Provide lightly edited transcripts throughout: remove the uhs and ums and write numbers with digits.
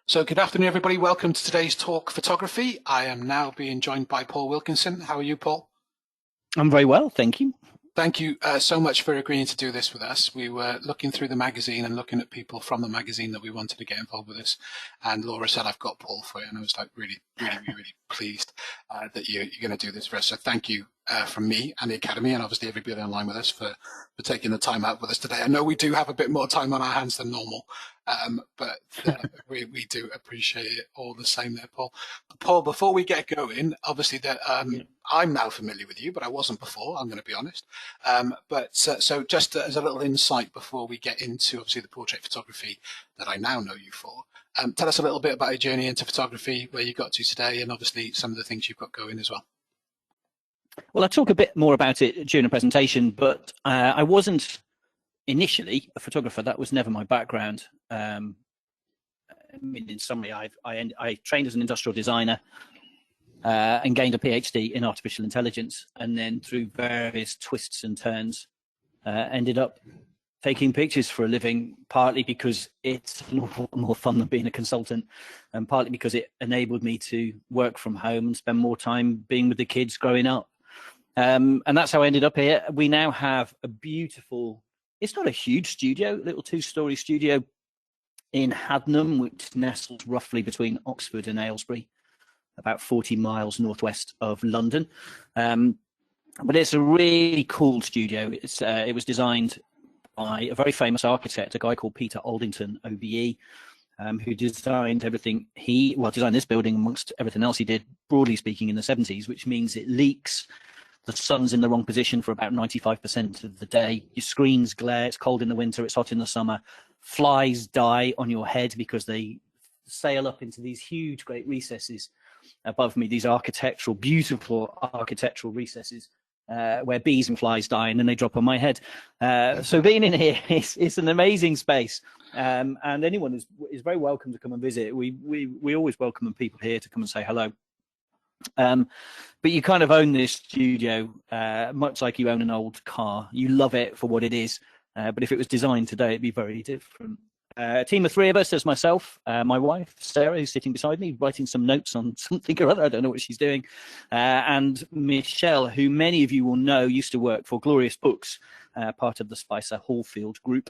So good afternoon, everybody. Welcome to today's talk, photography. I am now being joined by Paul Wilkinson. How are you, Paul? I'm very well, thank you. Thank you so much for agreeing to do this with us. We were looking through the magazine and looking at people from the magazine that we wanted to get involved with us. And Laura said, I've got Paul for you. And I was like, really pleased that you're going to do this for us. So thank you from me and the Academy, and obviously everybody online with us for taking the time out with us today. I know we do have a bit more time on our hands than normal, but we do appreciate it all the same there, Paul. Paul, before we get going, obviously that I'm now familiar with you, but I wasn't before, I'm going to be honest. So just as a little insight before we get into obviously the portrait photography that I now know you for, tell us a little bit about your journey into photography, where you got to today, and obviously some of the things you've got going as well. Well, I'll talk a bit more about it during the presentation, but I wasn't initially a photographer. That was never my background. I mean, in summary, I trained as an industrial designer and gained a PhD in artificial intelligence, and then through various twists and turns, ended up taking pictures for a living, partly because it's an awful lot more fun than being a consultant, and partly because it enabled me to work from home and spend more time being with the kids growing up. And that's how I ended up here. We now have a beautiful, it's not a huge studio, little two-story studio in Hadnam, which nestles roughly between Oxford and Aylesbury, about 40 miles northwest of London. But it's a really cool studio. It was designed by a very famous architect, a guy called Peter Aldington, OBE, who designed everything. Designed this building amongst everything else he did, broadly speaking, in the 70s, which means it leaks. The sun's in the wrong position for about 95% of the day. Your screens glare, it's cold in the winter, it's hot in the summer. Flies die on your head because they sail up into these huge, great recesses above me, these beautiful architectural recesses where bees and flies die, and then they drop on my head. So being in here, it's an amazing space. And anyone is very welcome to come and visit. We always welcome people here to come and say hello. But you kind of own this studio, much like you own an old car. You love it for what it is, but if it was designed today, it'd be very different. A team of three of us. There's myself, my wife, Sarah, who's sitting beside me, writing some notes on something or other. I don't know what she's doing. And Michelle, who many of you will know, used to work for Glorious Books, part of the Spicer Hallfield group.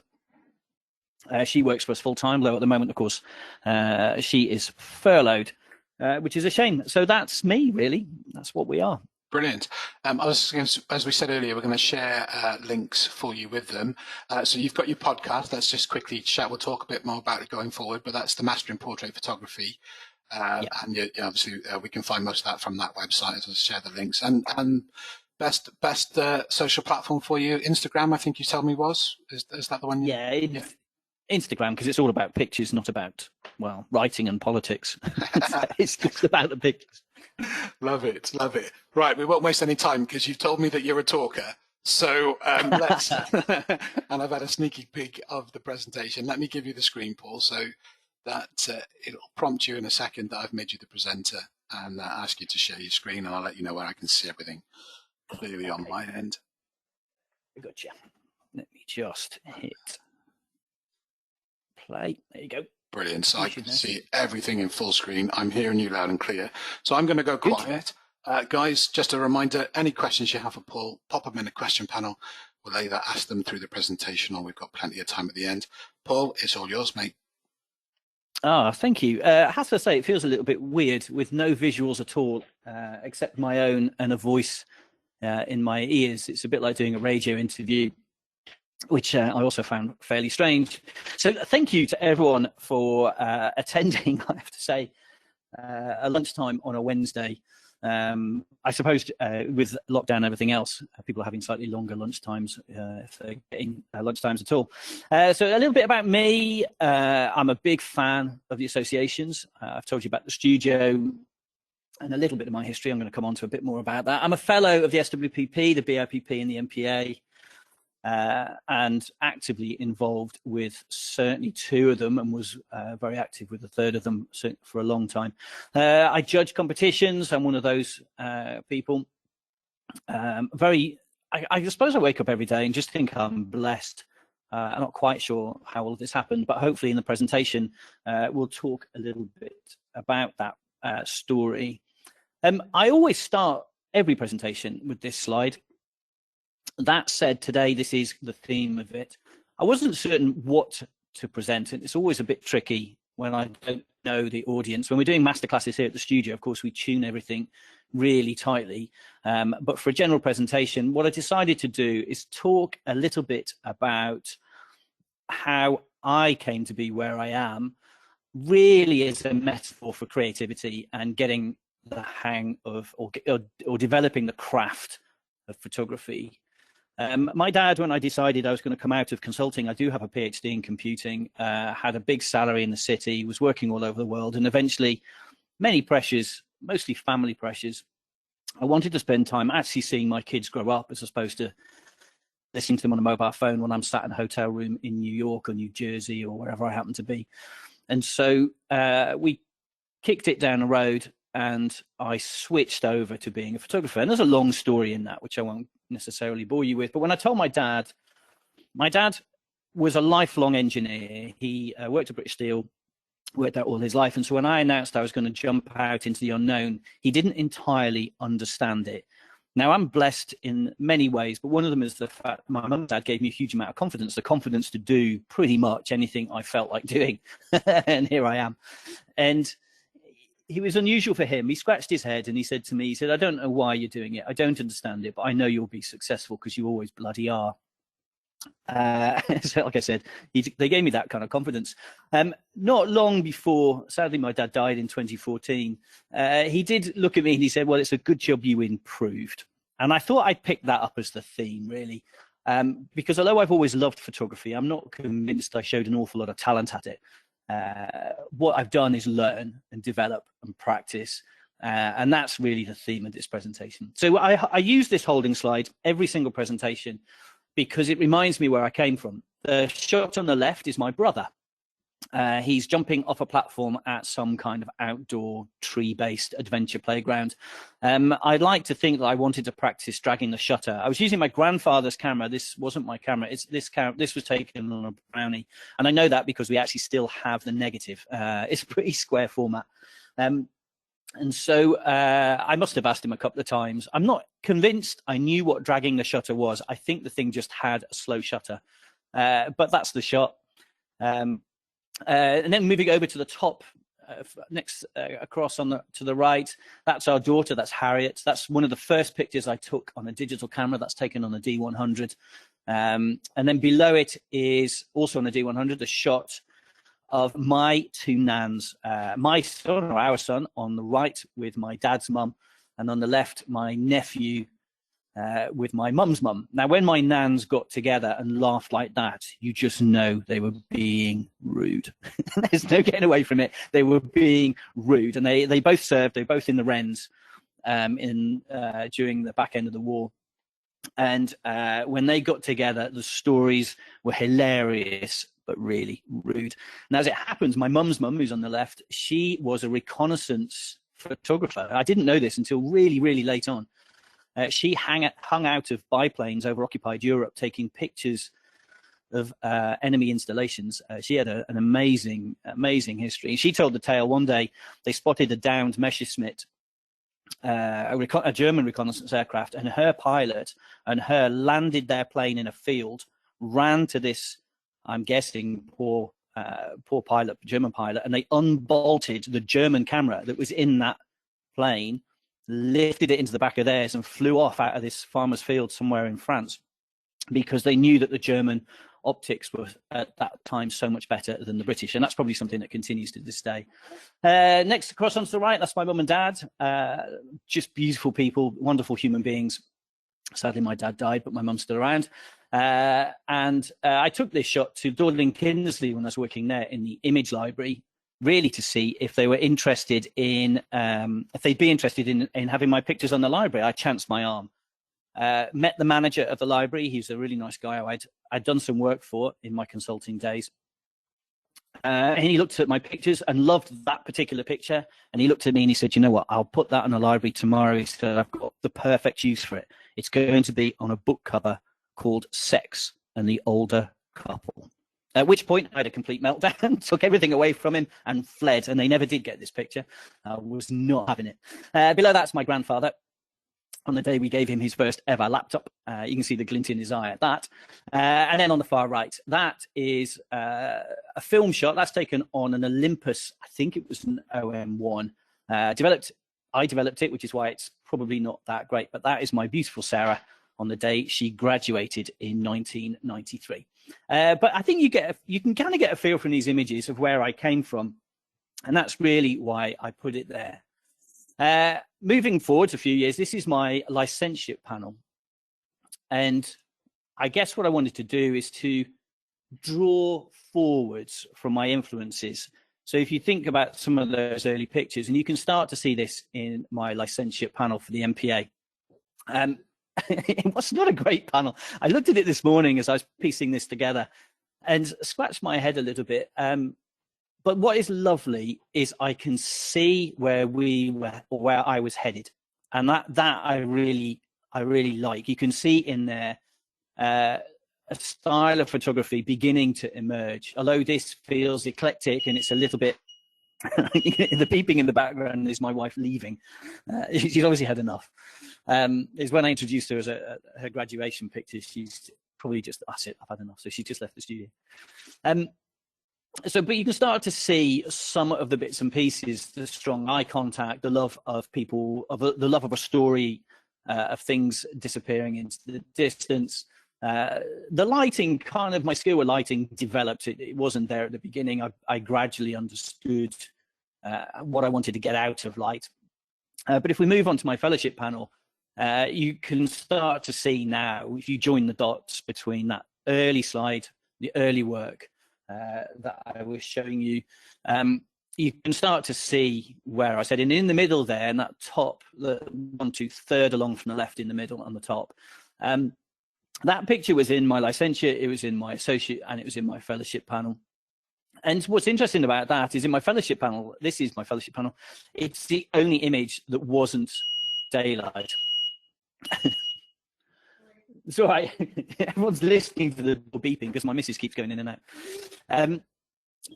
She works for us full-time, though at the moment, of course, she is furloughed. Which is a shame. So that's me, really. That's what we are. Brilliant. As we said earlier, we're going to share links for you with them. So you've got your podcast. Let's just quickly chat. We'll talk a bit more about it going forward, but that's the Mastering Portrait Photography. And obviously we can find most of that from that website, as I'll share the links. And best social platform for you, Instagram, I think you told me was. Is that the one? Yeah. Instagram, because it's all about pictures, not about, well, writing and politics. It's just about the pictures. Love it. Right, we won't waste any time because you've told me that you're a talker. So let's, and I've had a sneaky peek of the presentation. Let me give you the screen, Paul, so that it'll prompt you in a second that I've made you the presenter, and ask you to share your screen, and I'll let you know where I can see everything clearly on my end. Gotcha. Let me just hit play. There you go. Brilliant. So I can see everything in full screen. I'm hearing you loud and clear. So I'm going to go quiet. Guys, just a reminder, any questions you have for Paul, pop them in the question panel. We'll either ask them through the presentation or we've got plenty of time at the end. Paul, it's all yours, mate. Thank you. I have to say, it feels a little bit weird with no visuals at all, except my own and a voice in my ears. It's a bit like doing a radio interview, which I also found fairly strange. So thank you to everyone for attending, I have to say, a lunchtime on a Wednesday. I suppose with lockdown and everything else, people are having slightly longer lunchtimes if they're getting lunchtimes at all. So a little bit about me. I'm a big fan of the associations. I've told you about the studio and a little bit of my history. I'm going to come on to a bit more about that. I'm a fellow of the SWPP, the BIPP and the MPA. And actively involved with certainly two of them, and was very active with the third of them for a long time. I judge competitions. I'm one of those people. I suppose I wake up every day and just think I'm blessed I'm not quite sure how all of this happened, but hopefully in the presentation, we'll talk a little bit about that story. I always start every presentation with this slide. That said, today, this is the theme of it. I wasn't certain what to present, and it's always a bit tricky when I don't know the audience. When we're doing masterclasses here at the studio, of course, we tune everything really tightly. But for a general presentation, what I decided to do is talk a little bit about how I came to be where I am, really as a metaphor for creativity and getting the hang of, or developing the craft of photography. My dad, when I decided I was going to come out of consulting, I do have a PhD in computing, had a big salary in the city, was working all over the world, and eventually many pressures, mostly family pressures. I wanted to spend time actually seeing my kids grow up as opposed to listening to them on a mobile phone when I'm sat in a hotel room in New York or New Jersey or wherever I happen to be. And so we kicked it down the road and I switched over to being a photographer. And there's a long story in that, which I won't necessarily bore you with. But when I told my dad was a lifelong engineer. He worked at British Steel, worked there all his life. And so when I announced I was going to jump out into the unknown, he didn't entirely understand it. Now, I'm blessed in many ways, but one of them is the fact my mum and dad gave me a huge amount of confidence, the confidence to do pretty much anything I felt like doing. And here I am. And he was unusual for him. He scratched his head and he said to me, he said, I don't know why you're doing it. I don't understand it, but I know you'll be successful because you always bloody are. So like I said, they gave me that kind of confidence. Not long before, sadly, my dad died in 2014, he did look at me and he said, well, it's a good job you improved. And I thought I'd pick that up as the theme, really, because although I've always loved photography, I'm not convinced I showed an awful lot of talent at it. What I've done is learn and develop and practice. And that's really the theme of this presentation. So I use this holding slide every single presentation because it reminds me where I came from. The shot on the left is my brother. He's jumping off a platform at some kind of outdoor tree-based adventure playground. I'd like to think that I wanted to practice dragging the shutter. I was using my grandfather's camera. This wasn't my camera. This was taken on a Brownie. And I know that because we actually still have the negative. It's a pretty square format. And so I must have asked him a couple of times. I'm not convinced I knew what dragging the shutter was. I think the thing just had a slow shutter. But that's the shot. And then moving over to the top, next across to the right, that's our daughter, that's Harriet. That's one of the first pictures I took on a digital camera. That's taken on a D100. And then below it is also on a D100, a shot of my two nans, my son, or our son, on the right with my dad's mum, and on the left, my nephew with my mum's mum. Now, when my nans got together and laughed like that, you just know they were being rude. There's no getting away from it. They were being rude, and they both served. They were both in the Wrens during the back end of the war. And when they got together, the stories were hilarious, but really rude. And as it happens, my mum's mum, who's on the left, she was a reconnaissance photographer. I didn't know this until really, really late on. She hung out of biplanes over occupied Europe, taking pictures of enemy installations. She had an amazing, amazing history. She told the tale. One day they spotted a downed Messerschmitt, a German reconnaissance aircraft, and her pilot and her landed their plane in a field, ran to this, I'm guessing, poor pilot, German pilot, and they unbolted the German camera that was in that plane, lifted it into the back of theirs and flew off out of this farmer's field somewhere in France, because they knew that the German optics were at that time so much better than the British. And that's probably something that continues to this day. Next across onto the right, that's my mum and dad. Just beautiful people, wonderful human beings. Sadly, my dad died, but my mum's still around. And I took this shot to Dordling Kindersley when I was working there in the image library, really to see if they were interested in, if they'd be interested in having my pictures on the library. I chanced my arm. Met the manager of the library. He's a really nice guy who I'd done some work for in my consulting days. And he looked at my pictures and loved that particular picture. And he looked at me and he said, you know what, I'll put that in the library tomorrow. He said, I've got the perfect use for it. It's going to be on a book cover called Sex and the Older couple. At which point I had a complete meltdown, took everything away from him and fled, and they never did get this picture. I was not having it. Below that's my grandfather on the day we gave him his first ever laptop. You can see the glint in his eye at that. And then on the far right, that is a film shot that's taken on an Olympus. I think it was an OM1. I developed it, which is why it's probably not that great. But that is my beautiful Sarah on the day she graduated in 1993. But I think you can kind of get a feel from these images of where I came from. And that's really why I put it there. Moving forward a few years, this is my licentiate panel. And I guess what I wanted to do is to draw forwards from my influences. So if you think about some of those early pictures, and you can start to see this in my licentiate panel for the MPA. It was not a great panel. I looked at it this morning as I was piecing this together and scratched my head a little bit. But what is lovely is I can see where we were, or where I was headed, and that I really like. You can see in there a style of photography beginning to emerge. Although this feels eclectic and it's a little bit, the beeping in the background is my wife leaving. She's obviously had enough. Is when I introduced her as her graduation picture. She's probably just, that's it, I've had enough. So she just left the studio. But you can start to see some of the bits and pieces, the strong eye contact, the love of people, the love of a story, of things disappearing into the distance. The lighting, kind of my skill with lighting developed. It wasn't there at the beginning. I gradually understood what I wanted to get out of light. But if we move on to my fellowship panel, you can start to see now, if you join the dots between that early slide, the early work, that I was showing you, you can start to see where I said, and in the middle there, in that top, the 1, 2, third along from the left in the middle on the top, that picture was in my licentiate, it was in my associate, and it was in my fellowship panel. And what's interesting about that is in my fellowship panel, this is my fellowship panel, it's the only image that wasn't daylight. It's all right. Everyone's listening to the beeping because my missus keeps going in and out.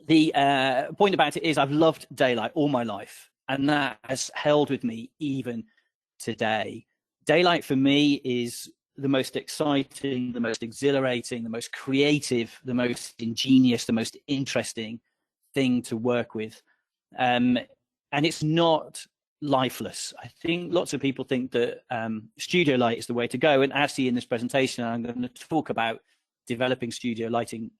The point about it is I've loved daylight all my life, and that has held with me even today. Daylight for me is the most exciting, the most exhilarating, the most creative, the most ingenious, the most interesting thing to work with. And it's not lifeless. I think lots of people think that studio light is the way to go, and actually in this presentation I'm going to talk about developing studio lighting,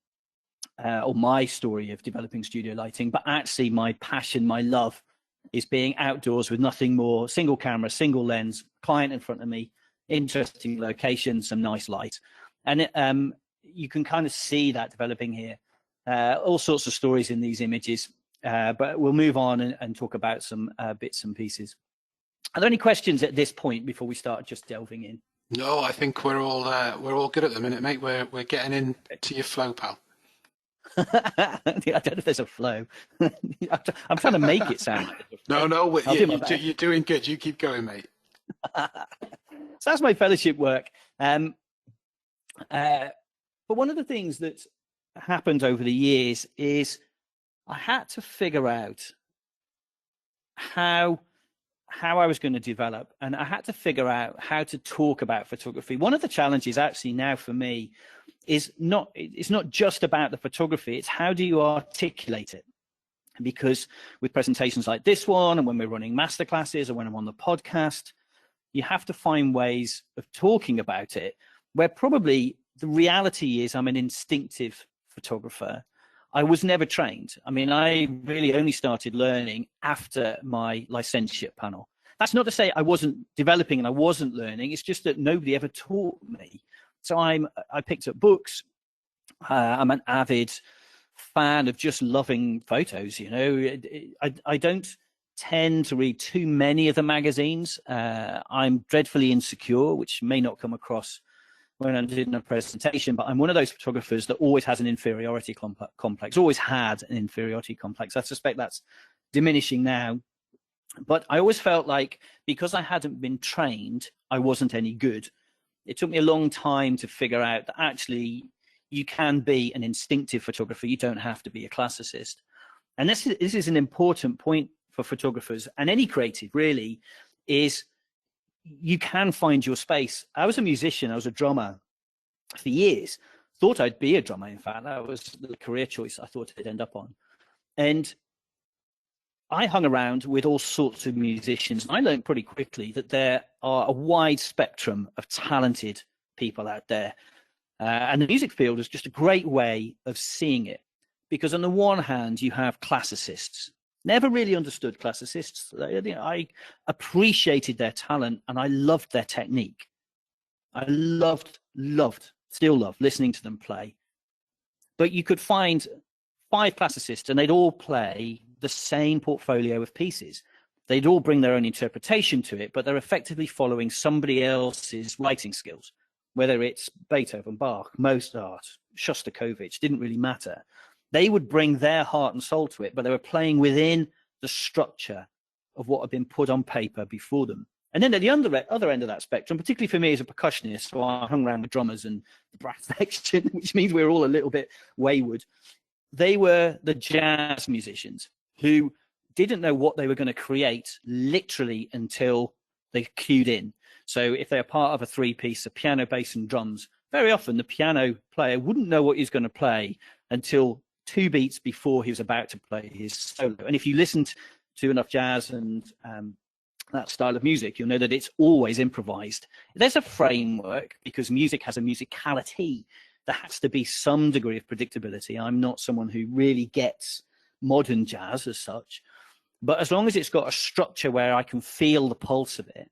or my story of developing studio lighting, but actually my passion, my love is being outdoors with nothing more, single camera, single lens, client in front of me, interesting location, some nice light, and you can kind of see that developing here. All sorts of stories in these images. But we'll move on and talk about some bits and pieces. Are there any questions at this point before we start just delving in? No, I think we're all good at the minute, mate. We're getting into your flow, pal. I don't know if there's a flow. I'm trying to make it sound like there's a flow. You're doing good. You keep going, mate. So that's my fellowship work. But one of the things that's happened over the years is I had to figure out how I was going to develop, and I had to figure out how to talk about photography. One of the challenges actually now for me is it's not just about the photography, it's how do you articulate it? Because with presentations like this one, and when we're running masterclasses, or when I'm on the podcast, you have to find ways of talking about it where probably the reality is I'm an instinctive photographer. I was never trained. I mean, I really only started learning after my licentiate panel. That's not to say I wasn't developing and I wasn't learning. It's just that nobody ever taught me. So I picked up books. I'm an avid fan of just loving photos. You know, I don't tend to read too many of the magazines. I'm dreadfully insecure, which may not come across when I'm doing a presentation, but I'm one of those photographers that always has an inferiority complex, always had an inferiority complex. I suspect that's diminishing now, but I always felt like because I hadn't been trained, I wasn't any good. It took me a long time to figure out that actually you can be an instinctive photographer. You don't have to be a classicist. And this is an important point for photographers and any creative, really, is you can find your space. I was a musician. I was a drummer for years. Thought I'd be a drummer, in fact. That was the career choice I thought I'd end up on. And I hung around with all sorts of musicians. I learned pretty quickly that there are a wide spectrum of talented people out there. And the music field is just a great way of seeing it. Because on the one hand, you have classicists. Never really understood classicists. I appreciated their talent and I loved their technique. I still love listening to them play. But you could find 5 classicists and they'd all play the same portfolio of pieces. They'd all bring their own interpretation to it, but they're effectively following somebody else's writing skills, whether it's Beethoven, Bach, Mozart, Shostakovich, didn't really matter. They would bring their heart and soul to it, but they were playing within the structure of what had been put on paper before them. And then at the other end of that spectrum, particularly for me as a percussionist, so I hung around with drummers and the brass section, which means we were all a little bit wayward. They were the jazz musicians who didn't know what they were going to create literally until they cued in. So if they're part of a 3-piece of piano, bass, and drums, very often the piano player wouldn't know what he's going to play until 2 beats before he was about to play his solo. And if you listened to enough jazz and that style of music, you'll know that it's always improvised. There's a framework because music has a musicality. There has to be some degree of predictability. I'm not someone who really gets modern jazz as such, but as long as it's got a structure where I can feel the pulse of it,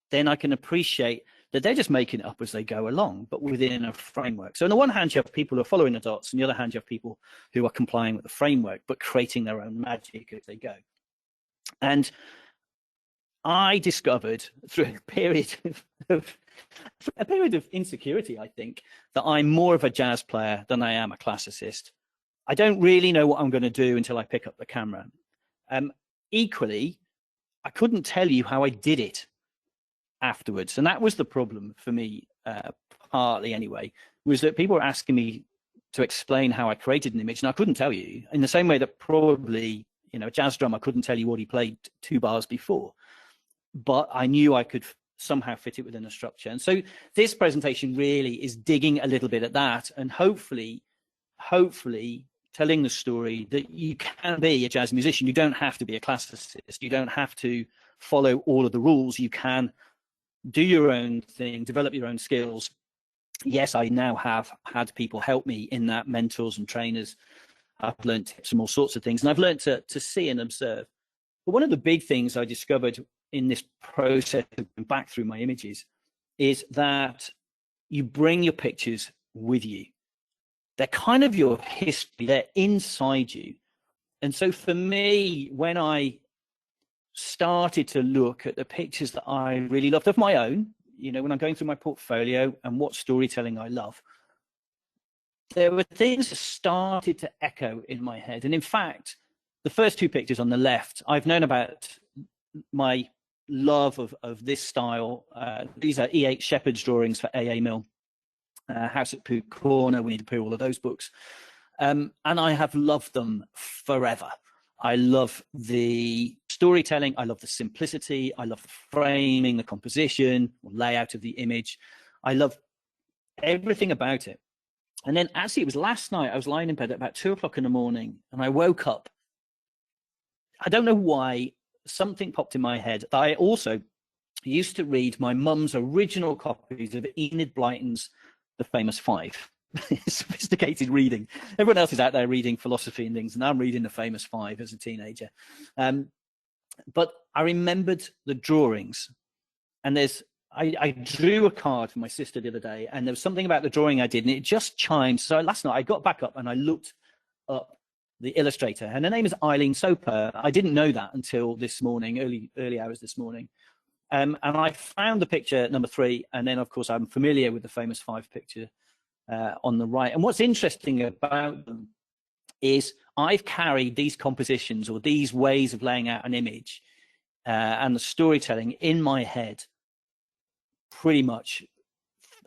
then I can appreciate that they're just making it up as they go along, but within a framework. So on the one hand, you have people who are following the dots, and on the other hand, you have people who are complying with the framework, but creating their own magic as they go. And I discovered through a period of insecurity, I think, that I'm more of a jazz player than I am a classicist. I don't really know what I'm going to do until I pick up the camera. Equally, I couldn't tell you how I did it afterwards. And that was the problem for me, partly anyway, was that people were asking me to explain how I created an image, and I couldn't tell you, in the same way that probably, a jazz drummer couldn't tell you what he played 2 bars before. But I knew I could somehow fit it within a structure. And so this presentation really is digging a little bit at that, and hopefully telling the story that you can be a jazz musician. You don't have to be a classicist. You don't have to follow all of the rules. You can do your own thing, develop your own skills. Yes, I now have had people help me in that, mentors and trainers. I've learned tips from all sorts of things, and I've learned to see and observe. But one of the big things I discovered in this process of going back through my images is that you bring your pictures with you. They're kind of your history. They're inside you. And so for me, when I started to look at the pictures that I really loved of my own, when I'm going through my portfolio and what storytelling I love, there were things that started to echo in my head. And in fact, the first 2 pictures on the left, I've known about my love of this style. These are E.H. Shepard's drawings for A.A. Mill, House at Pooh Corner, Winnie the Pooh, all of those books. And I have loved them forever. I love the storytelling. I love the simplicity. I love the framing, the composition, or layout of the image. I love everything about it. And then actually, it was last night, I was lying in bed at about 2 o'clock in the morning, and I woke up. I don't know why, something popped in my head that I also used to read my mum's original copies of Enid Blyton's The Famous Five. Sophisticated reading. Everyone else is out there reading philosophy and things, and I'm reading The Famous Five as a teenager. But I remembered the drawings, and I drew a card for my sister the other day, and there was something about the drawing I did, and it just chimed. So last night I got back up and I looked up the illustrator, and her name is Eileen Soper. I didn't know that until this morning, early hours this morning. And I found the picture number 3, and then of course I'm familiar with the Famous Five picture on the right. And what's interesting about them is I've carried these compositions or these ways of laying out an image and the storytelling in my head pretty much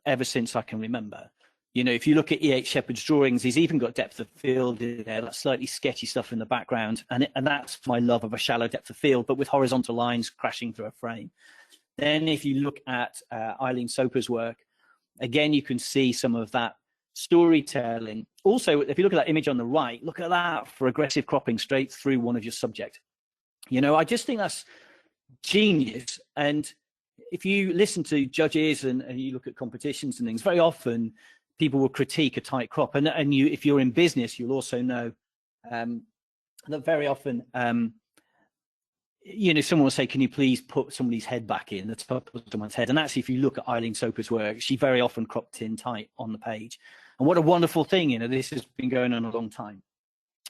ever since I can remember. You know, if you look at E.H. Shepard's drawings, he's even got depth of field in there, that slightly sketchy stuff in the background. And that's my love of a shallow depth of field, but with horizontal lines crashing through a frame. Then if you look at Eileen Soper's work, again, you can see some of that storytelling. Also, if you look at that image on the right, look at that for aggressive cropping straight through one of your subject. You know, I just think that's genius. And if you listen to judges and you look at competitions and things, very often people will critique a tight crop. And you, if you're in business, you'll also know that very often, you know, someone will say, can you please put somebody's head back in, the top of someone's head? And actually, if you look at Eileen Soper's work, she very often cropped in tight on the page. And what a wonderful thing, you know, this has been going on a long time.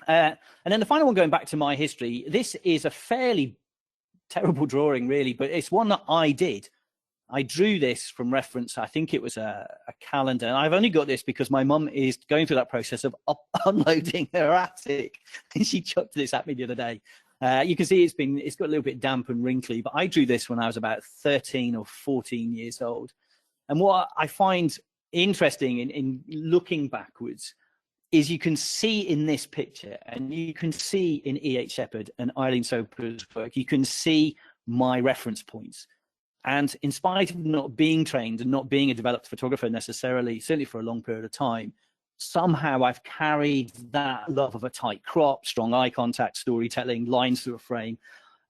And then the final one, going back to my history, this is a fairly terrible drawing, really, but it's one that I did. I drew this from reference. I think it was a calendar. And I've only got this because my mum is going through that process of unloading her attic. And she chucked this at me the other day. You can see it's got a little bit damp and wrinkly, but I drew this when I was about 13 or 14 years old. And what I find interesting in looking backwards is you can see in this picture, and you can see in E.H. Shepard and Eileen Soper's work, you can see my reference points. And in spite of not being trained and not being a developed photographer necessarily, certainly for a long period of time, somehow I've carried that love of a tight crop, strong eye contact, storytelling, lines through a frame,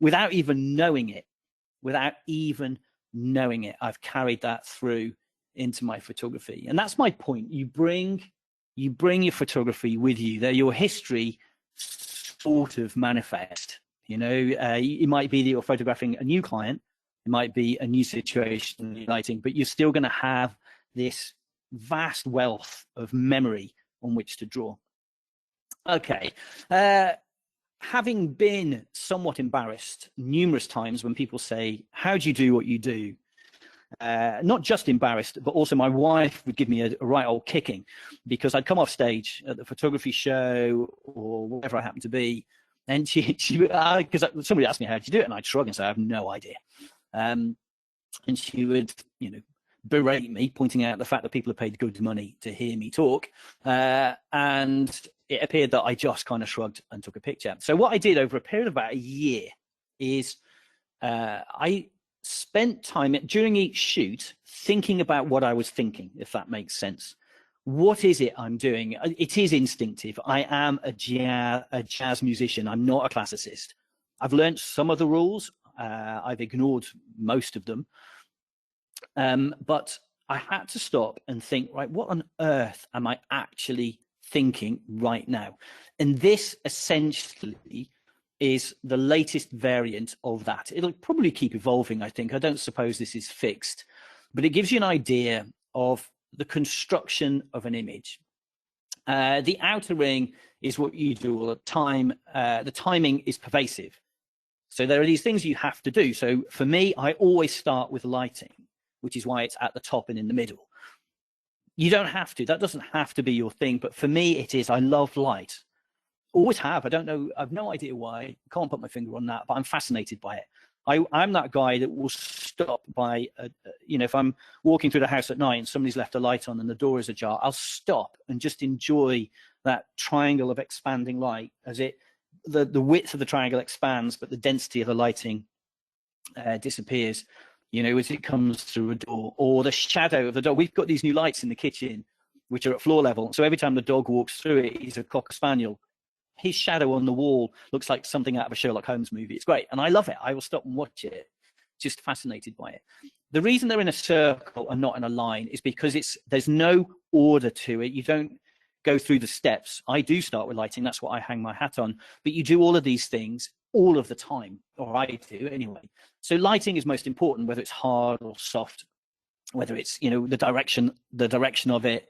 without even knowing it. I've carried that through into my photography. And that's my point. You bring your photography with you. They're your history sort of manifest. You know, it might be that you're photographing a new client, it might be a new situation, new lighting, but you're still going to have this vast wealth of memory on which to draw. Okay. Having been somewhat embarrassed numerous times when people say, how do you do what you do? Not just embarrassed, but also my wife would give me a right old kicking, because I'd come off stage at the photography show or wherever I happened to be, and she because somebody asked me, how did you do it? And I'd shrug and say, I have no idea. And she would, you know, berate me, pointing out the fact that people have paid good money to hear me talk. And it appeared that I just kind of shrugged and took a picture. So what I did over a period of about a year is I spent time during each shoot thinking about what I was thinking, if that makes sense. What is it I'm doing? It is instinctive. I am a jazz musician. I'm not a classicist. I've learned some of the rules. I've ignored most of them. But I had to stop and think, right, what on earth am I actually thinking right now? And this essentially is the latest variant of that. It'll probably keep evolving, I think. I don't suppose this is fixed, but it gives you an idea of the construction of an image. The outer ring is what you do all the time. The timing is pervasive. So there are these things you have to do. So for me, I always start with lighting, which is why it's at the top and in the middle. You don't have to. That doesn't have to be your thing. But for me, it is. I love light. Always have. I don't know. I've no idea why. Can't put my finger on that, but I'm fascinated by it. I'm that guy that will stop by, you know, if I'm walking through the house at night and somebody's left a light on and the door is ajar, I'll stop and just enjoy that triangle of expanding light as the width of the triangle expands, but the density of the lighting disappears, you know, as it comes through a door, or the shadow of the dog. We've got these new lights in the kitchen, which are at floor level. So every time the dog walks through it, he's a Cocker Spaniel. His shadow on the wall looks like something out of a Sherlock Holmes movie. It's great. And I love it. I will stop and watch it. Just fascinated by it. The reason they're in a circle and not in a line is because there's no order to it. You don't go through the steps. I do start with lighting. That's what I hang my hat on. But you do all of these things all of the time, or I do anyway. So lighting is most important, whether it's hard or soft, whether it's, you know, the direction of it,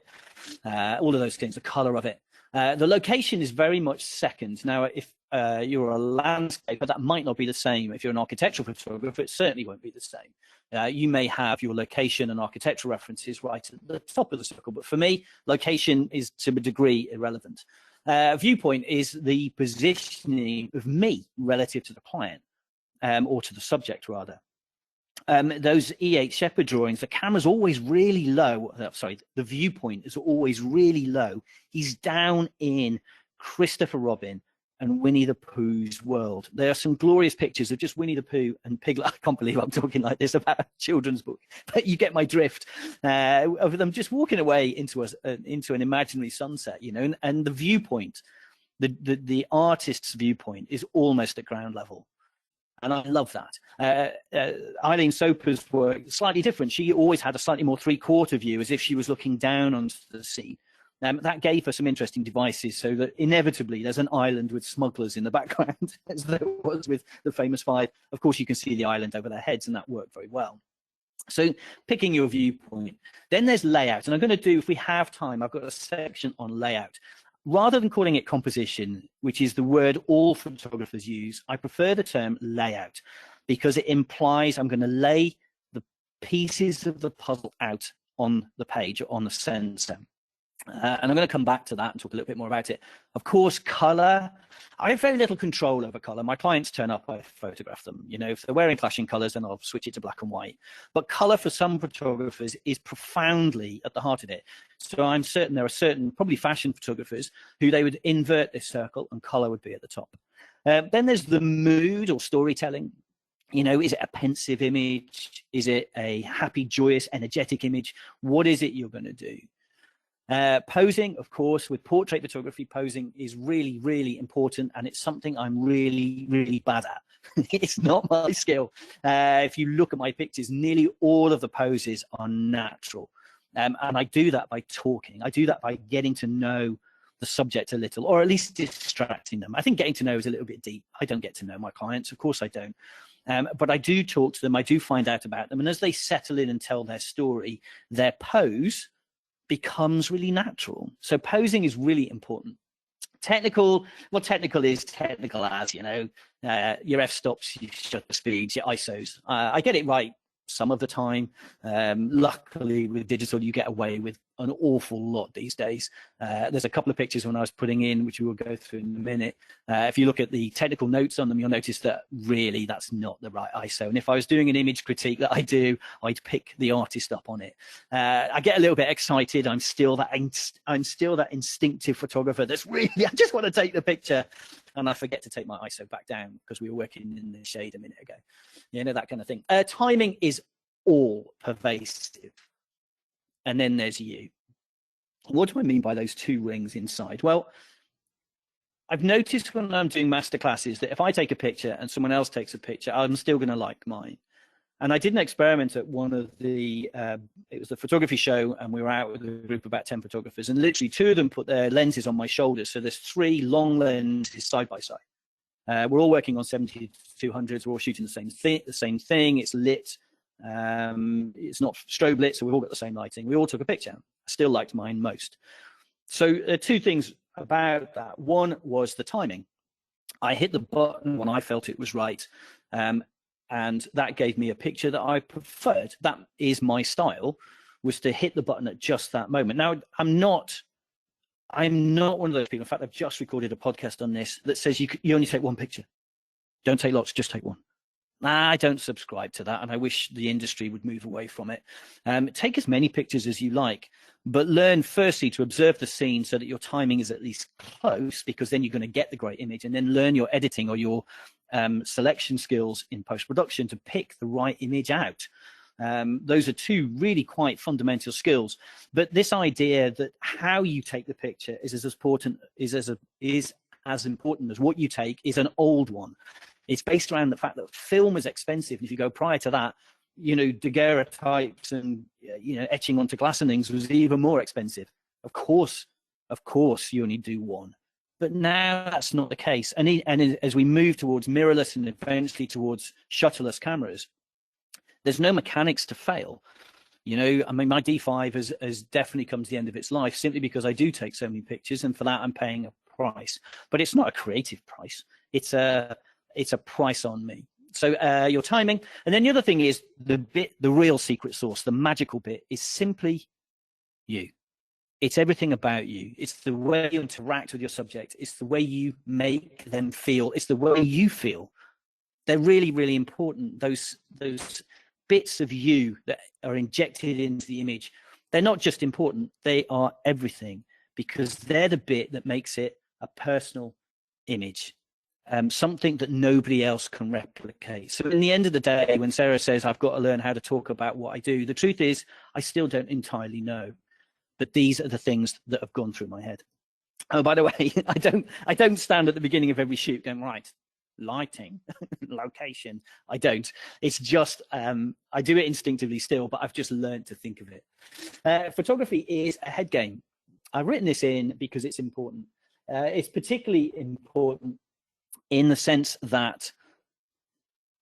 all of those things, the color of it. The location is very much second. Now, if you're a landscaper, that might not be the same. If you're an architectural photographer, it certainly won't be the same. You may have your location and architectural references right at the top of the circle, but for me, location is to a degree irrelevant. Viewpoint is the positioning of me relative to the client, or to the subject rather. those E8 Shepherd drawings, the camera's always really low. Sorry, the viewpoint is always really low. He's down in Christopher Robin and Winnie the Pooh's world. There are some glorious pictures of just Winnie the Pooh and Piglet. I can't believe I'm talking like this about a children's book, but you get my drift, of them just walking away into an imaginary sunset, you know, and the viewpoint, the artist's viewpoint is almost at ground level. And I love that. Eileen Soper's work, slightly different. She always had a slightly more three-quarter view, as if she was looking down onto the scene. That gave her some interesting devices, so that inevitably there's an island with smugglers in the background, as there was with the famous five. Of course, you can see the island over their heads, and that worked very well. So picking your viewpoint. Then there's layout. And I'm going to do, if we have time, I've got a section on layout. Rather than calling it composition, which is the word all photographers use, I prefer the term layout, because it implies I'm going to lay the pieces of the puzzle out on the page, or on the sensor. And I'm going to come back to that and talk a little bit more about it. Of course, color. I have very little control over color. My clients turn up, I photograph them. You know, if they're wearing clashing colors, then I'll switch it to black and white. But color for some photographers is profoundly at the heart of it. So I'm certain there are certain, probably fashion photographers, who they would invert this circle and color would be at the top. Then there's the mood or storytelling. You know, is it a pensive image? Is it a happy, joyous, energetic image? What is it you're going to do? Posing, of course, with portrait photography, posing is really, really important, and it's something I'm really, really bad at. It's not my skill. If you look at my pictures, nearly all of the poses are natural. And I do that by talking. I do that by getting to know the subject a little, or at least distracting them. I think getting to know is a little bit deep. I don't get to know my clients, of course I don't. But I do talk to them, I do find out about them, and as they settle in and tell their story, their pose becomes really natural. So posing is really important. Technical, well, technical is technical as, you know, your f-stops, your shutter speeds, your ISOs. I get it right some of the time. Luckily with digital, you get away with an awful lot these days. There's a couple of pictures when I was putting in, which we will go through in a minute. If you look at the technical notes on them, you'll notice that really that's not the right ISO. And if I was doing an image critique that I do, I'd pick the artist up on it. I get a little bit excited. I'm still that instinctive photographer that's really, I just want to take the picture, and I forget to take my ISO back down because we were working in the shade a minute ago. You know, that kind of thing. Timing is all pervasive. And then there's you. What do I mean by those two rings inside? Well, I've noticed when I'm doing masterclasses that if I take a picture and someone else takes a picture, I'm still going to like mine. And I did an experiment at one of the, it was the photography show, and we were out with a group of about 10 photographers, and literally two of them put their lenses on my shoulders. So there's 3 long lenses side by side. We're all working on 70-200s. We're all shooting the same thing. It's lit. It's not strobe lit, so we've all got the same lighting. We all took a picture. I still liked mine most. So two things about that. One was the timing. I hit the button when I felt it was right, and that gave me a picture that I preferred. That is my style, was to hit the button at just that moment. Now, I'm not one of those people. In fact, I've just recorded a podcast on this that says you only take one picture. Don't take lots, just take one. I don't subscribe to that, and I wish the industry would move away from it. Take as many pictures as you like, but learn firstly to observe the scene so that your timing is at least close, because then you're going to get the great image, and then learn your editing or your selection skills in post-production to pick the right image out. Those are two really quite fundamental skills. But this idea that how you take the picture is as important as what you take is an old one. It's based around the fact that film is expensive. And if you go prior to that, you know, daguerreotypes and, you know, etching onto glass and things was even more expensive. Of course, you only do one. But now that's not the case. And as we move towards mirrorless and eventually towards shutterless cameras, there's no mechanics to fail. You know, I mean, my D5 has definitely come to the end of its life simply because I do take so many pictures, and for that I'm paying a price. But it's not a creative price. It's a price on me. So your timing. And then the other thing is the real secret sauce, the magical bit is simply you. It's everything about you. It's the way you interact with your subject. It's the way you make them feel. It's the way you feel. They're really, really important. Those bits of you that are injected into the image. They're not just important, they are everything, because they're the bit that makes it a personal image, something that nobody else can replicate. So in the end of the day, when Sarah says, I've got to learn how to talk about what I do, the truth is, I still don't entirely know. But these are the things that have gone through my head. Oh, by the way, I don't stand at the beginning of every shoot going, right, lighting, location. I don't. It's just, I do it instinctively still, but I've just learned to think of it. Photography is a head game. I've written this in because it's important. It's particularly important in the sense that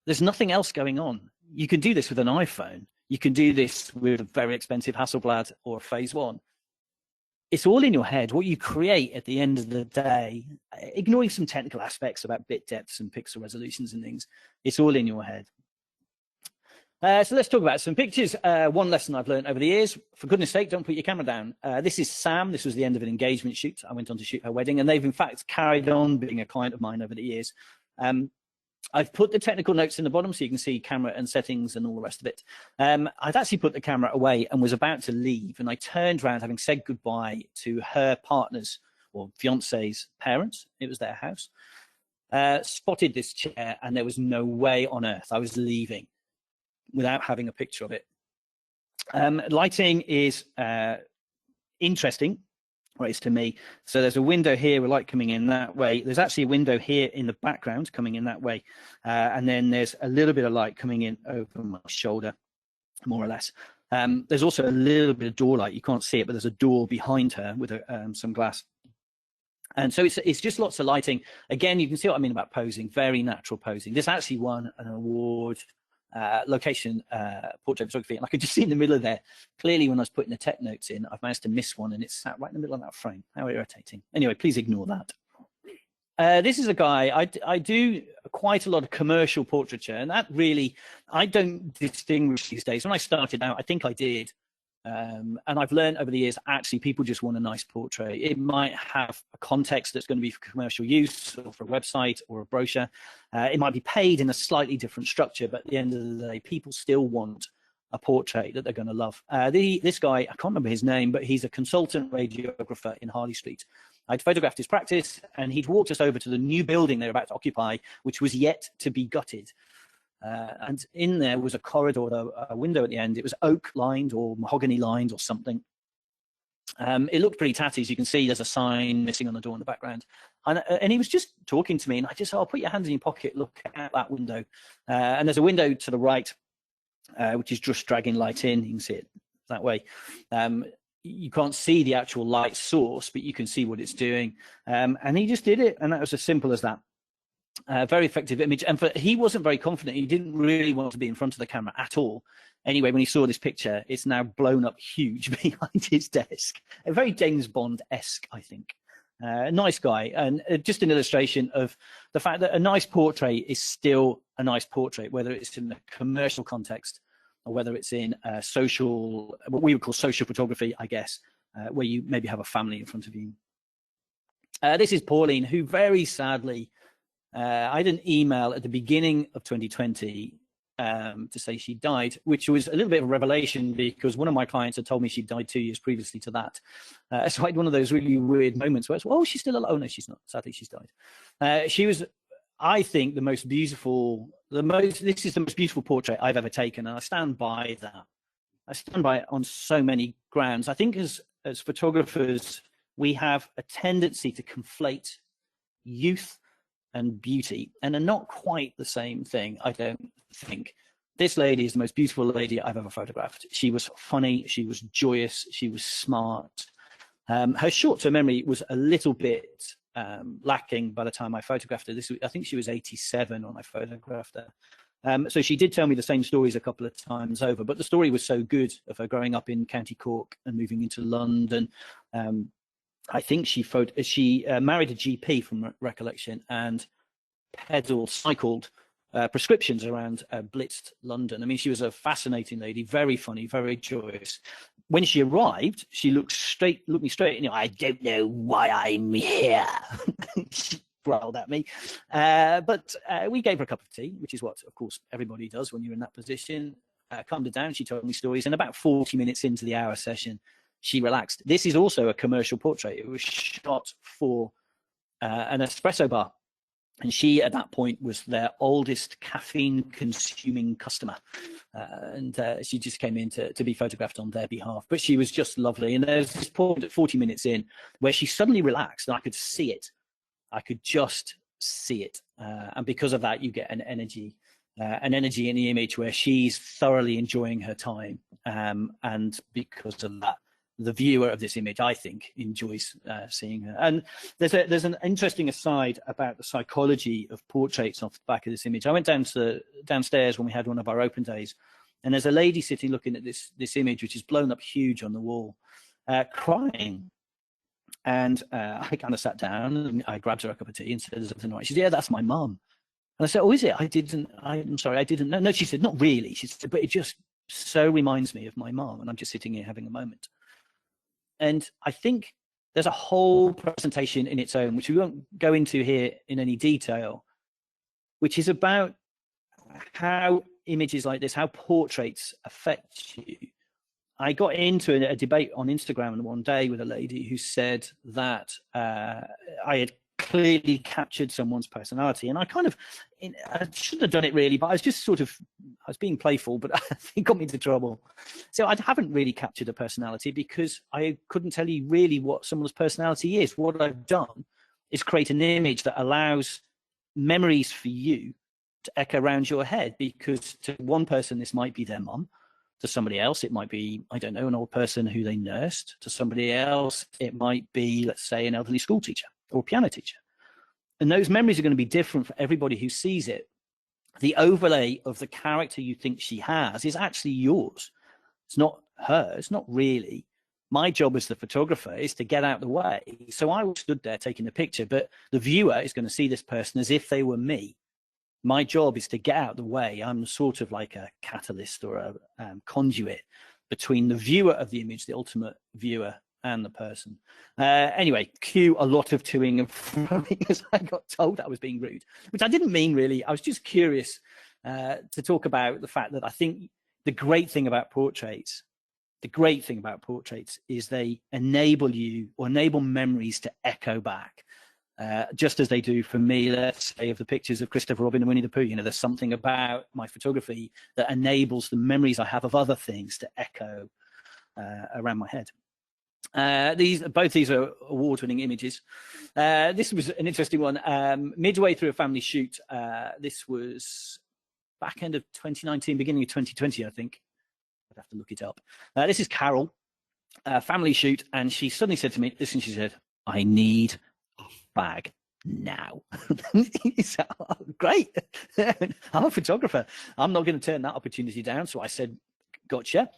there's nothing else going on. You can do this with an iPhone. You can do this with a very expensive Hasselblad or a Phase 1. It's all in your head. What you create at the end of the day, ignoring some technical aspects about bit depths and pixel resolutions and things, it's all in your head. So let's talk about some pictures. One lesson I've learned over the years, for goodness sake, don't put your camera down. This is Sam. This was the end of an engagement shoot. I went on to shoot her wedding, and they've in fact carried on being a client of mine over the years. I've put the technical notes in the bottom so you can see camera and settings and all the rest of it. I'd actually put the camera away and was about to leave, and I turned around, having said goodbye to her partner's or fiance's parents. It was their house. Spotted this chair, and there was no way on earth I was leaving without having a picture of it. Lighting is interesting, right, to me. So there's a window here with light coming in that way. There's actually a window here in the background coming in that way. And then there's a little bit of light coming in over my shoulder, more or less. There's also a little bit of door light. You can't see it, but there's a door behind her with some glass. And so it's just lots of lighting. Again, you can see what I mean about posing, very natural posing. This actually won an award, location portrait photography, and I could just see in the middle of there. Clearly, when I was putting the tech notes in, I've managed to miss one, and it's sat right in the middle of that frame. How irritating. Anyway, please ignore that. This is a guy, I do quite a lot of commercial portraiture, and that really, I don't distinguish these days. When I started out, I think I did. And I've learned over the years, actually, people just want a nice portrait. It might have a context that's going to be for commercial use or for a website or a brochure. It might be paid in a slightly different structure, but at the end of the day, people still want a portrait that they're going to love. This guy, I can't remember his name, but he's a consultant radiographer in Harley Street. I'd photographed his practice, and he'd walked us over to the new building they're about to occupy, which was yet to be gutted. And in there was a corridor, a window at the end. It was oak lined or mahogany lined or something. It looked pretty tatty, as you can see. There's a sign missing on the door in the background. And he was just talking to me, and I just said, "Oh, put your hands in your pocket, look out that window." And there's a window to the right, which is just dragging light in. You can see it that way. You can't see the actual light source, but you can see what it's doing. And he just did it, and that was as simple as that. Very effective image, and he wasn't very confident. He didn't really want to be in front of the camera at all. Anyway, when he saw this picture, it's now blown up huge behind his desk. A very James Bond-esque, I think. Nice guy, and just an illustration of the fact that a nice portrait is still a nice portrait, whether it's in a commercial context or whether it's in social, what we would call social photography, I guess, where you maybe have a family in front of you. This is Pauline, who very sadly, I had an email at the beginning of 2020 to say she died, which was a little bit of a revelation because one of my clients had told me she died 2 years previously to that. So I had one of those really weird moments where it's, oh, she's still alive. Oh, no, she's not. Sadly, she's died. She was, I think, this is the most beautiful portrait I've ever taken, and I stand by that. I stand by it on so many grounds. I think as photographers, we have a tendency to conflate youth and beauty, and are not quite the same thing, I don't think. This lady is the most beautiful lady I've ever photographed. She was funny, she was joyous, she was smart. Her short-term memory was a little bit lacking by the time I photographed her. I think she was 87 when I photographed her. So she did tell me the same stories a couple of times over, but the story was so good of her growing up in County Cork and moving into London. I think she married a GP from recollection and cycled prescriptions around blitzed London. I mean, she was a fascinating lady, very funny, very joyous. When she arrived, she looked me straight in the eye. I don't know why I'm here. She growled at me. But we gave her a cup of tea, which is what, of course, everybody does when you're in that position. calmed her down. She told me stories, and about 40 minutes into the hour session, she relaxed. This is also a commercial portrait. It was shot for an espresso bar, and she at that point was their oldest caffeine consuming customer, and she just came in to be photographed on their behalf. But she was just lovely, and there's this point at 40 minutes in where she suddenly relaxed, and I could see it. I could just see it, and because of that, you get an energy in the image where she's thoroughly enjoying her time, and because of that, the viewer of this image, I think, enjoys seeing her. And there's an interesting aside about the psychology of portraits off the back of this image. I went downstairs when we had one of our open days, and there's a lady sitting looking at this image, which is blown up huge on the wall, crying. And I kind of sat down and I grabbed her a cup of tea and said, "Is something right?" She said, "Yeah, that's my mum." And I said, "Oh, is it? I'm sorry, I didn't know." No, she said, "Not really." She said, "But it just so reminds me of my mum, and I'm just sitting here having a moment." And I think there's a whole presentation in its own, which we won't go into here in any detail, which is about how images like this, how portraits affect you. I got into a debate on Instagram one day with a lady who said that I had clearly captured someone's personality, and I shouldn't have done it really, but I was just I was being playful, but it got me into trouble. So I haven't really captured a personality because I couldn't tell you really what someone's personality is. What I've done is create an image that allows memories for you to echo around your head, because to one person this might be their mum, to somebody else it might be, I don't know, an old person who they nursed, to somebody else it might be, let's say, an elderly school teacher or piano teacher. And those memories are going to be different for everybody who sees it. The overlay of the character you think she has is actually yours. It's not hers, not really. My job as the photographer is to get out the way. So I stood there taking the picture, but the viewer is going to see this person as if they were me. My job is to get out the way. I'm sort of like a catalyst or a conduit between the viewer of the image, the ultimate viewer, and the person. Anyway, cue a lot of toing and froing because I got told I was being rude, which I didn't mean really. I was just curious to talk about the fact that I think the great thing about portraits is they enable you, or enable memories to echo back. Just as they do for me, let's say, of the pictures of Christopher Robin and Winnie the Pooh. You know, there's something about my photography that enables the memories I have of other things to echo around my head. Both these are award-winning images. This was an interesting one. Midway through a family shoot, this was back end of 2019, beginning of 2020, I think. I'd have to look it up. This is Carol, family shoot, and she suddenly said to me, listen, she said, "I need bag now." So, oh, great. I'm a photographer. I'm not going to turn that opportunity down. So I said, gotcha.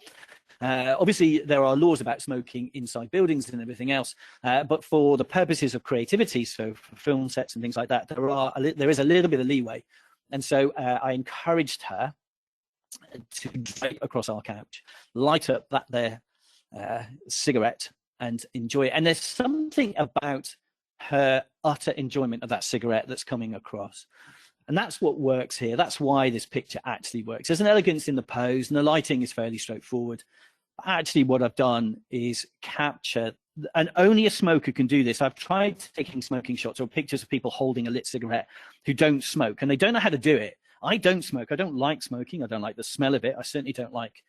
Obviously, there are laws about smoking inside buildings and everything else, but for the purposes of creativity, so for film sets and things like that, there is a little bit of leeway. And so I encouraged her to drape across our couch, light up that cigarette and enjoy it. And there's something about her utter enjoyment of that cigarette that's coming across. And that's what works here. That's why this picture actually works. There's an elegance in the pose, and the lighting is fairly straightforward. But actually, what I've done is capture, and only a smoker can do this. I've tried taking smoking shots or pictures of people holding a lit cigarette who don't smoke, and they don't know how to do it. I don't smoke. I don't like smoking. I don't like the smell of it. I certainly don't like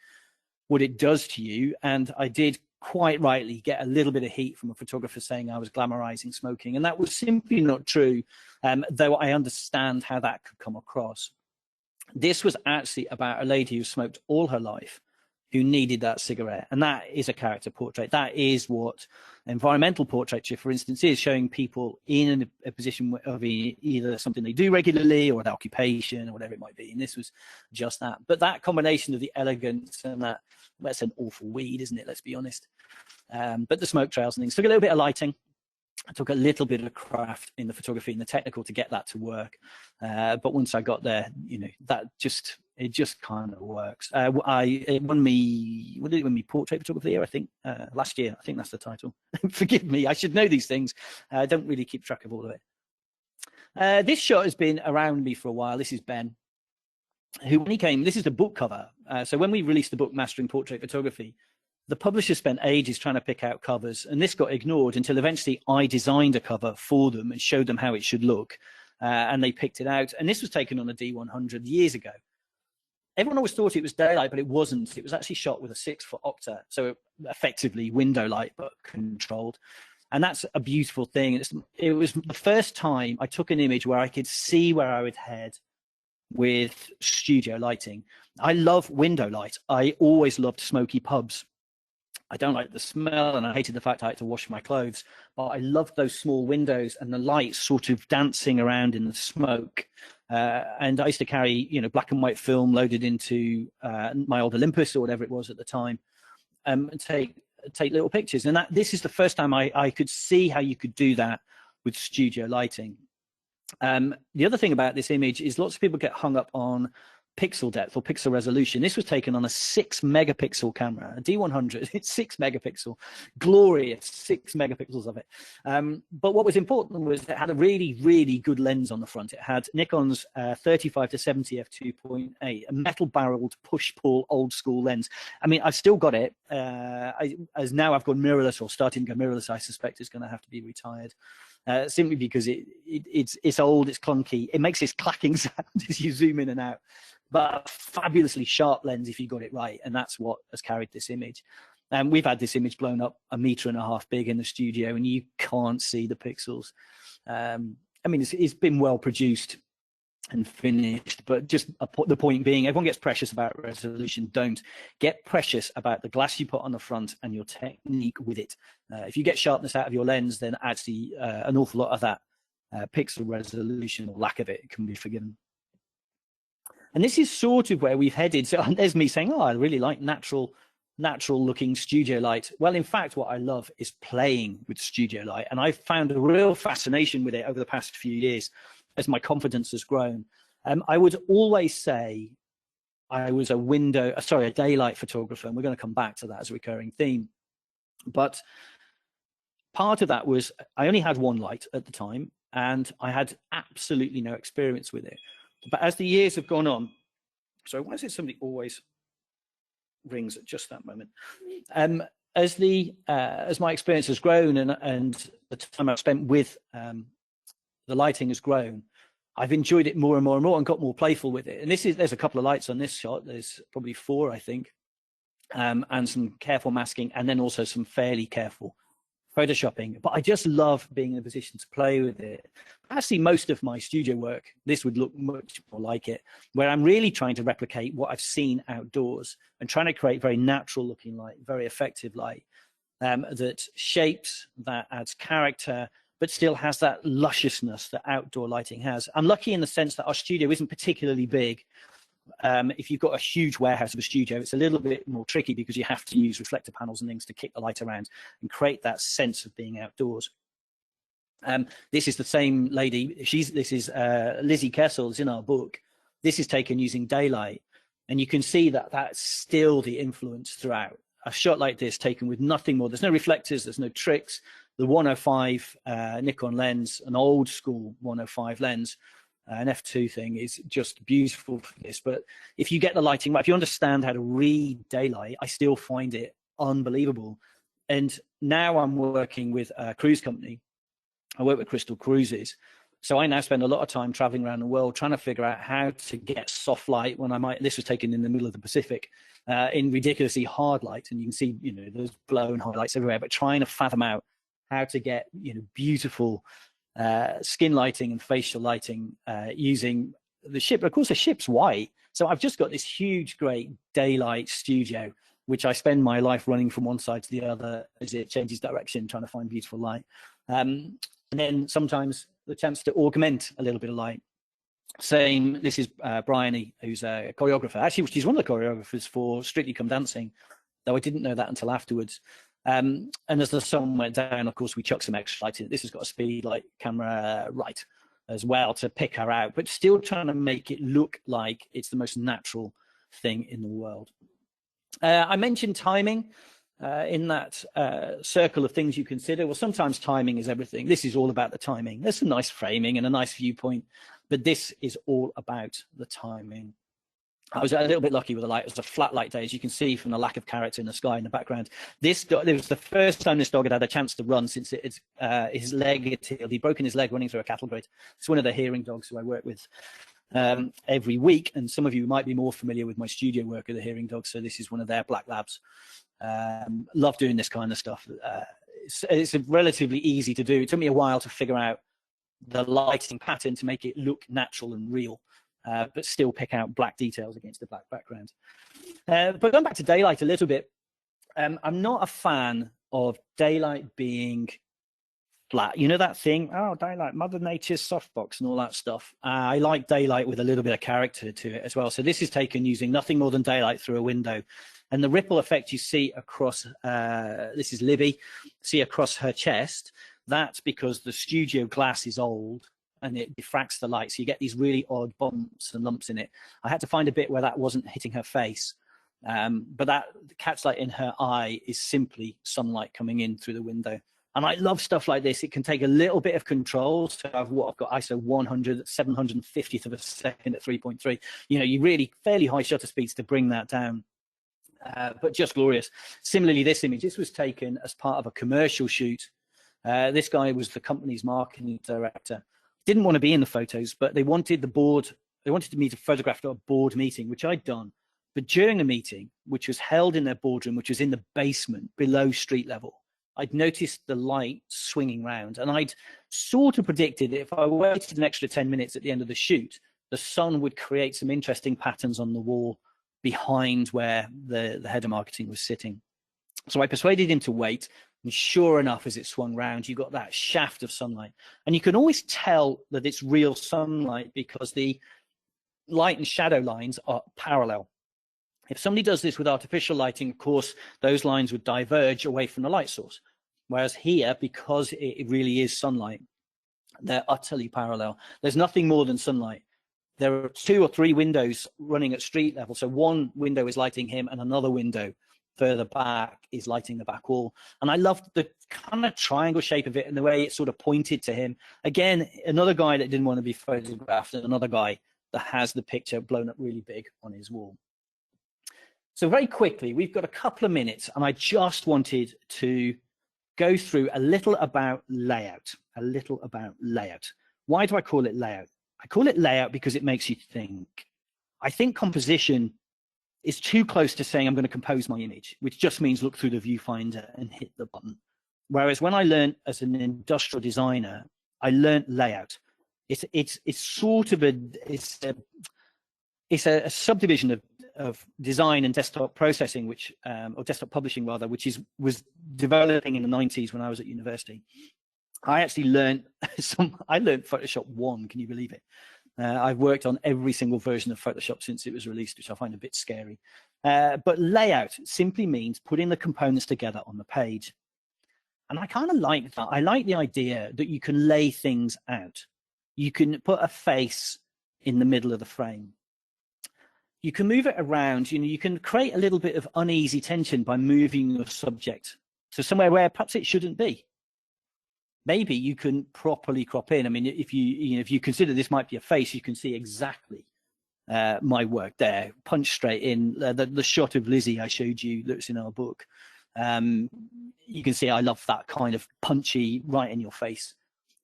what it does to you. And I did quite rightly get a little bit of heat from a photographer saying I was glamorizing smoking, and that was simply not true, though I understand how that could come across. This was actually about a lady who smoked all her life, who needed that cigarette, and that is a character portrait. That is what environmental portraiture, for instance, is, showing people in a position of either something they do regularly or an occupation or whatever it might be, and this was just that. But that combination of the elegance and that, that's an awful weed, isn't it? Let's be honest. But the smoke trails and things. Took a little bit of lighting. I took a little bit of craft in the photography and the technical to get that to work. But once I got there, you know, it just kind of works. It won me Portrait Photographer of the Year, I think, last year. I think that's the title. Forgive me, I should know these things. I don't really keep track of all of it. This shot has been around me for a while. This is Ben. who, when he came, this is the book cover. So when we released the book, Mastering Portrait Photography, the publisher spent ages trying to pick out covers, and this got ignored until eventually I designed a cover for them and showed them how it should look. And they picked it out. And this was taken on a D100 years ago. Everyone always thought it was daylight, but it wasn't. It was actually shot with a 6-foot octa, so effectively window light, but controlled. And that's a beautiful thing. It was the first time I took an image where I could see where I would head with studio lighting. I love window light. I always loved smoky pubs. I don't like the smell, and I hated the fact I had to wash my clothes, but I loved those small windows and the light sort of dancing around in the smoke. And I used to carry, black and white film loaded into my old Olympus or whatever it was at the time, and take little pictures. And this is the first time I could see how you could do that with studio lighting. The other thing about this image is lots of people get hung up on pixel depth or pixel resolution. This was taken on a 6-megapixel camera, a D100. It's 6 megapixel, glorious 6 megapixels of it. But what was important was it had a really, really good lens on the front. It had Nikon's 35 to 70 f2.8, a metal barreled push-pull old school lens. I mean, I've still got it. As now I've gone mirrorless, or starting to go mirrorless, I suspect it's going to have to be retired. Simply because it's old, it's clunky. It makes this clacking sound as you zoom in and out. But a fabulously sharp lens if you got it right, and that's what has carried this image. And we've had this image blown up 1.5 meters big in the studio, and you can't see the pixels. I mean, it's been well produced and finished, but just the point being, everyone gets precious about resolution. Don't get precious about the glass you put on the front and your technique with it. If you get sharpness out of your lens, then actually an awful lot of that pixel resolution, or lack of it, can be forgiven. And this is sort of where we've headed. So there's me saying, oh, I really like natural looking studio light. Well, in fact, what I love is playing with studio light. And I've found a real fascination with it over the past few years as my confidence has grown. I would always say I was a daylight photographer, and we're going to come back to that as a recurring theme. But part of that was I only had one light at the time, and I had absolutely no experience with it. But as the years have gone on, so why is it somebody always rings at just that moment? As my experience has grown and the time I've spent with the lighting has grown, I've enjoyed it more and more and more, and got more playful with it. And there's a couple of lights on this shot. There's probably 4, I think, and some careful masking, and then also some fairly careful photoshopping. But I just love being in a position to play with it. Actually, most of my studio work, this would look much more like it, where I'm really trying to replicate what I've seen outdoors and trying to create very natural looking light, very effective light that shapes, that adds character, but still has that lusciousness that outdoor lighting has. I'm lucky in the sense that our studio isn't particularly big. If you've got a huge warehouse of a studio, it's a little bit more tricky because you have to use reflector panels and things to kick the light around and create that sense of being outdoors. This is the same lady. This is Lizzie Kessel's in our book. This is taken using daylight, and you can see that that's still the influence throughout. A shot like this taken with nothing more. There's no reflectors. There's no tricks. The 105 Nikon lens, an old school 105 lens, an f2 thing, is just beautiful for this. But if you get the lighting right, if you understand how to read daylight, I still find it unbelievable. And now I'm working with a cruise company. I work with Crystal Cruises. So I now spend a lot of time traveling around the world trying to figure out how to get soft light when this was taken in the middle of the Pacific, in ridiculously hard light. And you can see, there's blown highlights everywhere, but trying to fathom out how to get, beautiful skin lighting and facial lighting using the ship. Of course, the ship's white. So I've just got this huge, great daylight studio, which I spend my life running from one side to the other as it changes direction, trying to find beautiful light. And then sometimes the chance to augment a little bit of light. This is Brownie, who's a choreographer. Actually, she's one of the choreographers for Strictly Come Dancing, though I didn't know that until afterwards. And as the sun went down, of course, we chucked some extra light in it. This has got a speed light camera right as well to pick her out, but still trying to make it look like it's the most natural thing in the world. I mentioned timing in that circle of things you consider. Well, sometimes timing is everything. This is all about the timing. There's some nice framing and a nice viewpoint, but this is all about the timing. I was a little bit lucky with the light. It was a flat light day, as you can see from the lack of character in the sky in the background. This dog, it was the first time this dog had a chance to run since his leg had healed. He'd broken his leg running through a cattle grid. It's one of the hearing dogs who I work with every week, and some of you might be more familiar with my studio work of the hearing dogs. So this is one of their black labs. Love doing this kind of stuff. It's relatively easy to do. It took me a while to figure out the lighting pattern to make it look natural and real. But still pick out black details against the black background. But going back to daylight a little bit, I'm not a fan of daylight being flat. You know that thing, oh, daylight, Mother Nature's softbox and all that stuff. I like daylight with a little bit of character to it as well. So this is taken using nothing more than daylight through a window. And the ripple effect you see across, this is Libby, see across her chest, that's because the studio glass is old and it diffracts the light. So you get these really odd bumps and lumps in it. I had to find a bit where that wasn't hitting her face. But that catch light in her eye is simply sunlight coming in through the window. And I love stuff like this. It can take a little bit of control. So I've got ISO 100, 750th of a second at 3.3. You know, you really fairly high shutter speeds to bring that down. But just glorious. Similarly, this image, this was taken as part of a commercial shoot. This guy was the company's marketing director. Didn't want to be in the photos, but they wanted the board, they wanted me to photograph a board meeting, which I'd done. But during the meeting, which was held in their boardroom, which was in the basement below street level, I'd noticed the light swinging round, and I'd sort of predicted that if I waited an extra 10 minutes at the end of the shoot, the sun would create some interesting patterns on the wall behind where the head of marketing was sitting. So I persuaded him to wait. And sure enough, as it swung round, you got that shaft of sunlight. And you can always tell that it's real sunlight because the light and shadow lines are parallel. If somebody does this with artificial lighting, of course, those lines would diverge away from the light source. Whereas here, because it really is sunlight, they're utterly parallel. There's nothing more than sunlight. There are 2 or 3 windows running at street level. So one window is lighting him and another window further back is lighting the back wall. And I loved the kind of triangle shape of it and the way it sort of pointed to him. Again, another guy that didn't want to be photographed and another guy that has the picture blown up really big on his wall. So very quickly, we've got a couple of minutes and I just wanted to go through a little about layout, Why do I call it layout? I call it layout because it makes you think. I think composition is too close to saying I'm going to compose my image, which just means look through the viewfinder and hit the button. Whereas when I learned as an industrial designer, I learned layout. It's sort of a subdivision of design and desktop processing, which or desktop publishing rather, which was developing in the 90s when I was at university. I actually learned I learned Photoshop 1. Can you believe it? I've worked on every single version of Photoshop since it was released, which I find a bit scary. But layout simply means putting the components together on the page. And I kind of like that. I like the idea that you can lay things out. You can put a face in the middle of the frame. You can move it around. You know, you can create a little bit of uneasy tension by moving your subject to somewhere where perhaps it shouldn't be. Maybe you can properly crop in. I mean, if you consider this might be a face, you can see exactly my work there, punch straight in. The shot of Lizzie I showed you that's in our book. You can see I love that kind of punchy, right in your face.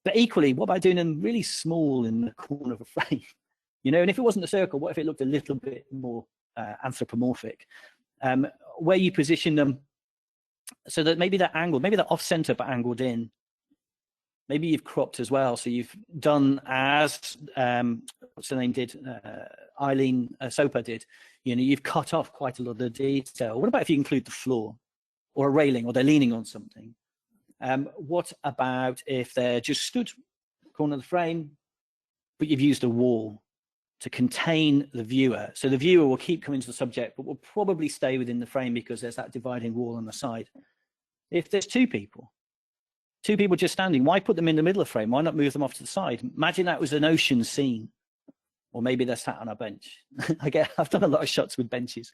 But equally, what about doing them really small in the corner of a frame? You know, and if it wasn't a circle, what if it looked a little bit more anthropomorphic? Where you position them so that maybe they're angled, maybe they're off-center but angled in. Maybe you've cropped as well. So you've done as, what's her name did, Eileen Soper did. You know, you've cut off quite a lot of the detail. What about if you include the floor or a railing or they're leaning on something? What about if they're just stood corner of the frame, but you've used a wall to contain the viewer? So the viewer will keep coming to the subject, but will probably stay within the frame because there's that dividing wall on the side. If there's two people just standing, why put them in the middle of the frame? Why not move them off to the side? Imagine that was an ocean scene, or maybe they're sat on a bench. I've done a lot of shots with benches.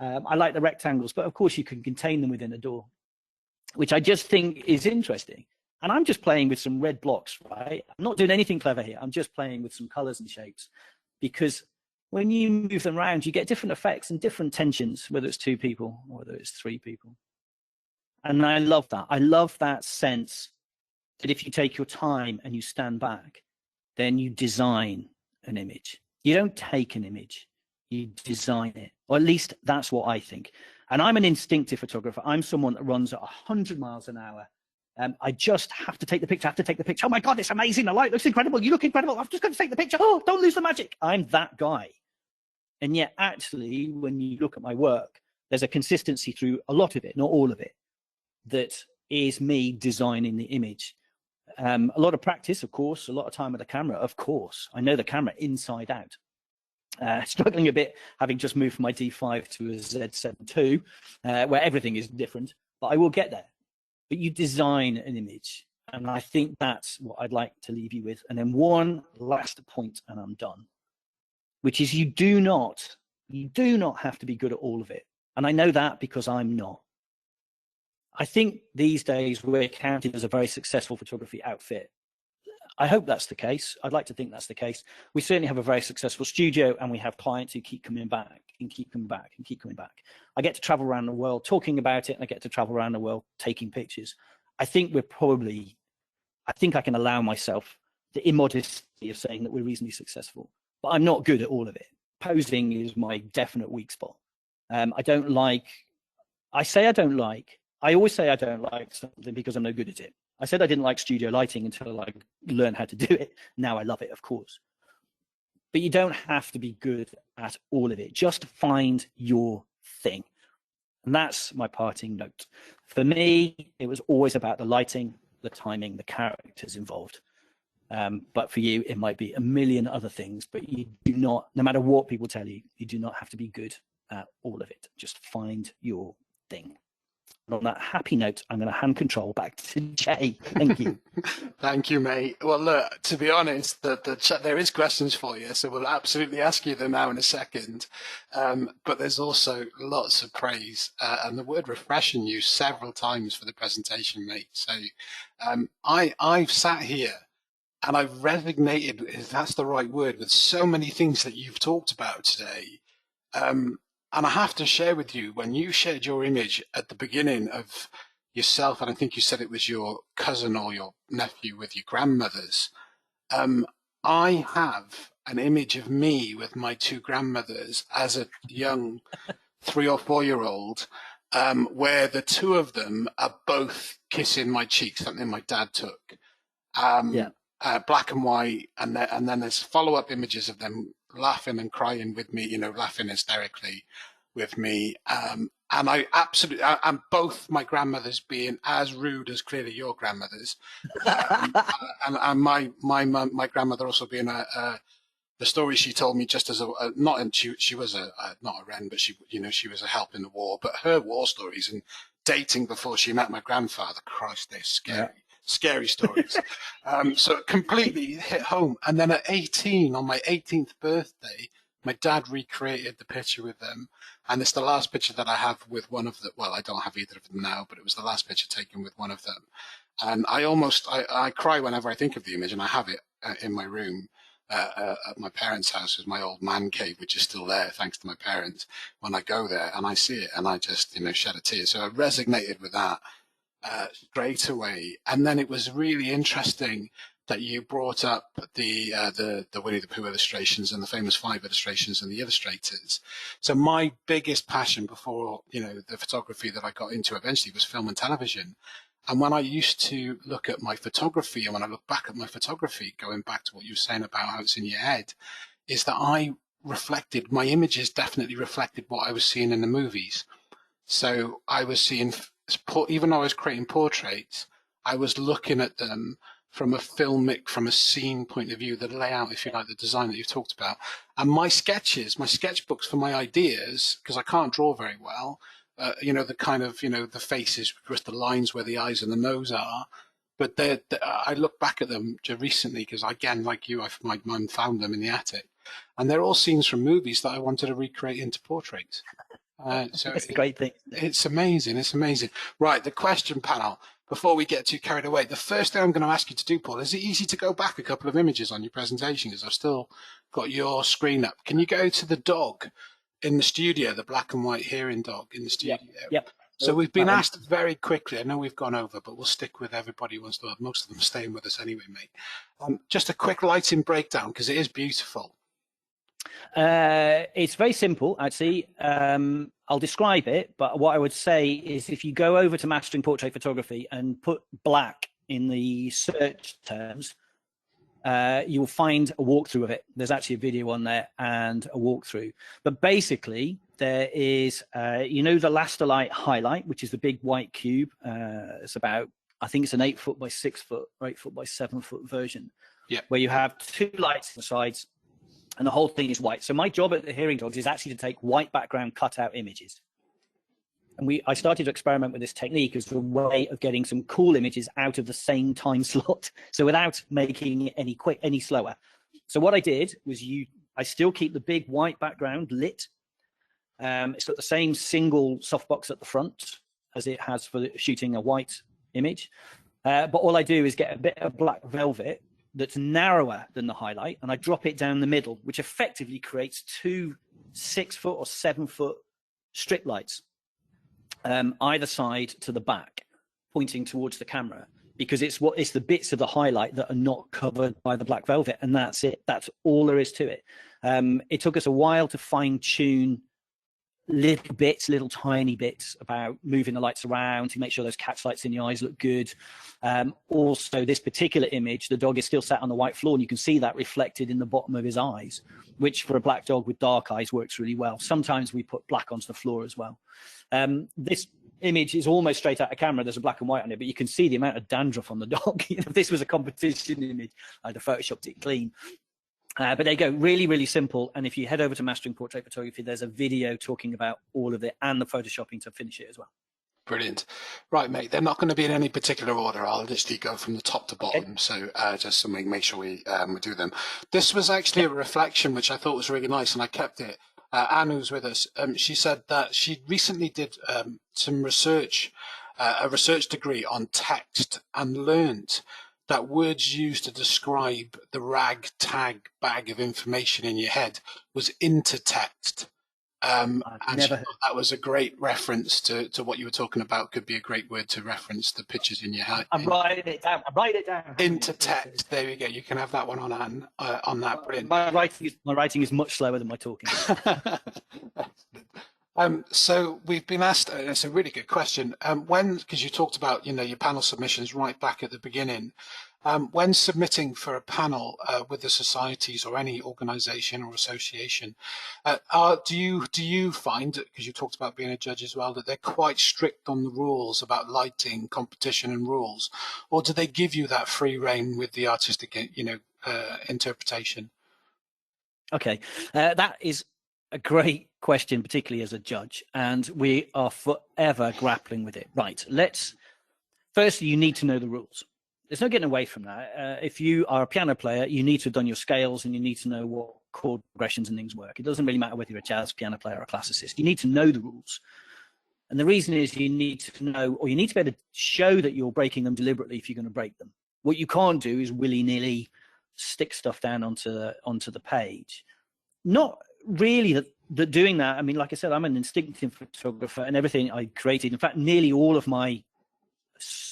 I like the rectangles, but of course you can contain them within a door, which I just think is interesting. And I'm just playing with some red blocks, right? I'm not doing anything clever here. I'm just playing with some colors and shapes because when you move them around, you get different effects and different tensions, whether it's 2 people or whether it's 3 people. And I love that. I love that sense that if you take your time and you stand back, then you design an image. You don't take an image, you design it. Or at least that's what I think. And I'm an instinctive photographer. I'm someone that runs at 100 miles an hour. I just have to take the picture, Oh my God, it's amazing. The light looks incredible. You look incredible. I'm just going to take the picture. Oh, don't lose the magic. I'm that guy. And yet, actually, when you look at my work, there's a consistency through a lot of it, not all of it, that is me designing the image. A lot of practice, of course, a lot of time with the camera, of course. I know the camera inside out. Struggling a bit, having just moved from my D5 to a Z7 II, where everything is different, but I will get there. But you design an image, and I think that's what I'd like to leave you with. And then one last point, and I'm done, which is you do not have to be good at all of it. And I know that because I'm not. I think these days we're counted as a very successful photography outfit. I hope that's the case. I'd like to think that's the case. We certainly have a very successful studio, and we have clients who keep coming back and keep coming back and keep coming back. I get to travel around the world talking about it, and I get to travel around the world taking pictures. I think I think I can allow myself the immodesty of saying that we're reasonably successful, but I'm not good at all of it. Posing is my definite weak spot. I always say I don't like something because I'm no good at it. I said I didn't like studio lighting until I learned how to do it. Now I love it, of course. But you don't have to be good at all of it. Just find your thing. And that's my parting note. For me, it was always about the lighting, the timing, the characters involved. But for you, it might be a million other things, but you do not, no matter what people tell you, you do not have to be good at all of it. Just find your thing. And on that happy note, I'm going to hand control back to Jay. Thank you. Thank you, mate. Well, look, to be honest, there is questions for you, so we'll absolutely ask you them now in a second. But there's also lots of praise, and the word refreshing used several times for the presentation, mate. So I've sat here and I've resonated, if that's the right word, with so many things that you've talked about today. And I have to share with you, when you shared your image at the beginning of yourself, and I think you said it was your cousin or your nephew with your grandmothers, I have an image of me with my 2 grandmothers as a young 3 or 4-year-old, where the 2 of them are both kissing my cheek, something my dad took. Black and white, and then there's follow-up images of them laughing and crying with me, laughing hysterically with me. And I absolutely, and both my grandmothers being as rude as clearly your grandmothers, and my grandmother also being the story she told me just as she was not a wren, but she was a help in the war, but her war stories and dating before she met my grandfather, Christ, they're scary. Yeah. Scary stories. So it completely hit home. And then at 18, on my 18th birthday, my dad recreated the picture with them. And it's the last picture that I have with one of them. Well, I don't have either of them now, but it was the last picture taken with one of them. And I cry whenever I think of the image, and I have it in my room at my parents' house, is my old man cave, which is still there, thanks to my parents. When I go there and I see it, and I just, shed a tear. So I resonated with that straight away. And then it was really interesting that you brought up the Winnie the Pooh illustrations and the famous 5 illustrations and the illustrators. So my biggest passion before, the photography that I got into eventually was film and television. And when I used to look at my photography, and when I look back at my photography, going back to what you were saying about how it's in your head, is that my images definitely reflected what I was seeing in the movies. So I was seeing, even though I was creating portraits, I was looking at them from a from a scene point of view, the layout, if you like, the design that you've talked about. And my sketchbooks for my ideas, because I can't draw very well, the kind of, the faces, just the lines where the eyes and the nose are. But I look back at them recently because, again, like you, my mum found them in the attic. And they're all scenes from movies that I wanted to recreate into portraits. So it's a great thing. It's amazing. It's amazing. Right, the question panel. before we get too carried away, the first thing I'm going to ask you to do, Paul, is it easy to go back a couple of images on your presentation? Because I've still got your screen up. Can you go to the dog in the studio, the black and white hearing dog in the studio? Yep. So we've been asked very quickly, I know we've gone over, but we'll stick with everybody who wants to, most of them staying with us anyway, mate. Just a quick lighting breakdown, because it is beautiful. It's very simple, actually. I'll describe it, but what I would say is if you go over to Mastering Portrait Photography and put black in the search terms, you will find a walkthrough of it. There's actually a video on there and a walkthrough. But basically, there is, you know, the Lasterlight highlight, which is the big white cube. It's about, I think it's an 8 foot by 6 foot, or 8 foot by 7 foot version, where you have 2 lights on the sides, and the whole thing is white. So my job at the Hearing Dogs is actually to take white background cutout images. And I started to experiment with this technique as a way of getting some cool images out of the same time slot. So without making it any slower. So what I did was I still keep the big white background lit. It's got the same single softbox at the front as it has for shooting a white image. But all I do is get a bit of black velvet that's narrower than the highlight, and I drop it down the middle, which effectively creates 2 6 foot or 7 foot strip lights, either side to the back, pointing towards the camera, because it's the bits of the highlight that are not covered by the black velvet, and that's it. That's all there is to it. It took us a while to fine tune little tiny bits about moving the lights around to make sure those catch lights in the eyes look good. Also, this particular image, the dog is still sat on the white floor, and you can see that reflected in the bottom of his eyes, which for a black dog with dark eyes works really well. Sometimes we put black onto the floor as well. This image is almost straight out of camera. There's a black and white on it, but you can see the amount of dandruff on the dog. If this was a competition image, I'd have photoshopped it clean. But there you go, really, really simple. And if you head over to Mastering Portrait Photography, there's a video talking about all of it and the photoshopping to finish it as well. Brilliant. Right, mate, they're not going to be in any particular order. I'll literally go from the top to bottom. Okay. So just to make sure we do them. This was actually a reflection, which I thought was really nice, and I kept it. Anne, who's with us, she said that she recently did some research, a research degree on text, and learned that words used to describe the ragtag bag of information in your head was intertext. And that was a great reference to what you were talking about. Could be a great word to reference the pictures in your head. I'm writing it down. Intertext. There we go. You can have that one on Anne, on that. Brilliant. My writing is much slower than my talking. So we've been asked, it's a really good question, because you talked about, your panel submissions right back at the beginning, when submitting for a panel with the societies or any organisation or association, do you find, because you talked about being a judge as well, that they're quite strict on the rules about lighting, competition and rules, or do they give you that free rein with the artistic, interpretation? Okay, that is a great question, particularly as a judge, and we are forever grappling with it. Right, firstly, you need to know the rules. There's no getting away from that. If you are a piano player, you need to have done your scales, and you need to know what chord progressions and things work. It doesn't really matter whether you're a jazz piano player or a classicist. You need to know the rules. And the reason is you need to know, or you need to be able to show that you're breaking them deliberately if you're going to break them. What you can't do is willy-nilly stick stuff down onto the page. Not really that doing that. I mean, like I said, I'm an instinctive photographer, and everything I created, in fact, nearly all of my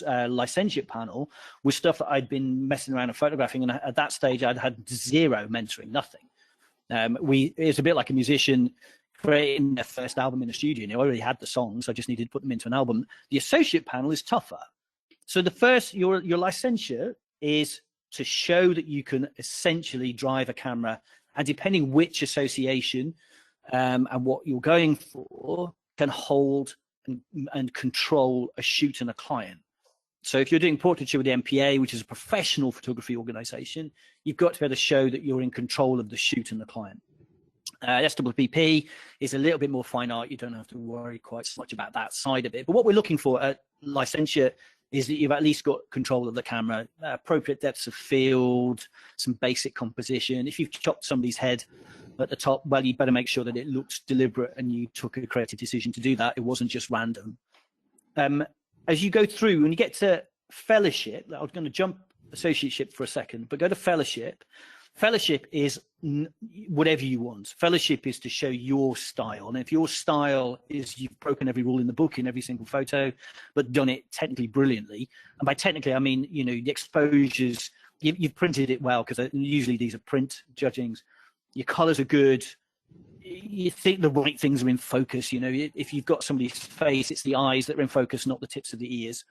licentiate panel was stuff that I'd been messing around and photographing, and at that stage I'd had zero mentoring, nothing. It's a bit like a musician creating their first album in a studio, and they already had the songs, I just needed to put them into an album. The associate panel is tougher. So the first, your licentiate is to show that you can essentially drive a camera, and depending which association and what you're going for, can hold and control a shoot and a client. So if you're doing portraiture with the MPA, which is a professional photography organization, you've got to be able to show that you're in control of the shoot and the client. SWPP is a little bit more fine art. You don't have to worry quite so much about that side of it. But what we're looking for at licensure is that you've at least got control of the camera, appropriate depths of field, some basic composition. If you've chopped somebody's head at the top, well, you better make sure that it looks deliberate and you took a creative decision to do that. It wasn't just random. as you go through, when you get to fellowship, I was going to jump associateship for a second, but go to fellowship. Fellowship is whatever you want. Fellowship is to show your style. And if your style is you've broken every rule in the book in every single photo, but done it technically brilliantly. And by technically, I mean, you know, the exposures, you've printed it well, because usually these are print judgings. Your colors are good. You think the right things are in focus. You know, if you've got somebody's face, it's the eyes that are in focus, not the tips of the ears.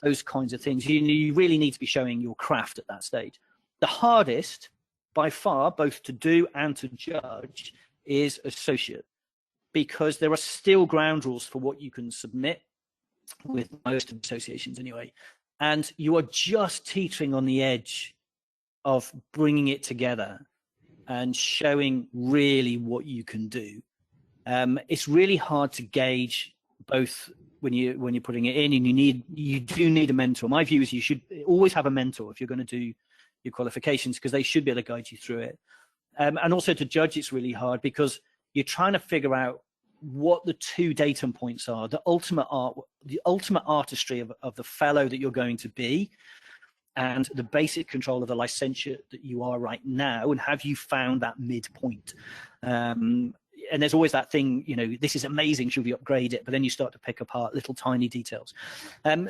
Those kinds of things. You really need to be showing your craft at that stage. The hardest, by far, both to do and to judge, is associate, because there are still ground rules for what you can submit with most associations anyway. And you are just teetering on the edge of bringing it together and showing really what you can do. It's really hard to gauge both when you're putting it in, and you do need a mentor. My view is you should always have a mentor if you're going to do your qualifications, because they should be able to guide you through it. And also to judge, it's really hard because you're trying to figure out what the two datum points are, the ultimate artistry of the fellow that you're going to be, and the basic control of the licentiate that you are right now, and have you found that midpoint? And there's always that thing, you know, this is amazing, should we upgrade it? But then you start to pick apart little tiny details.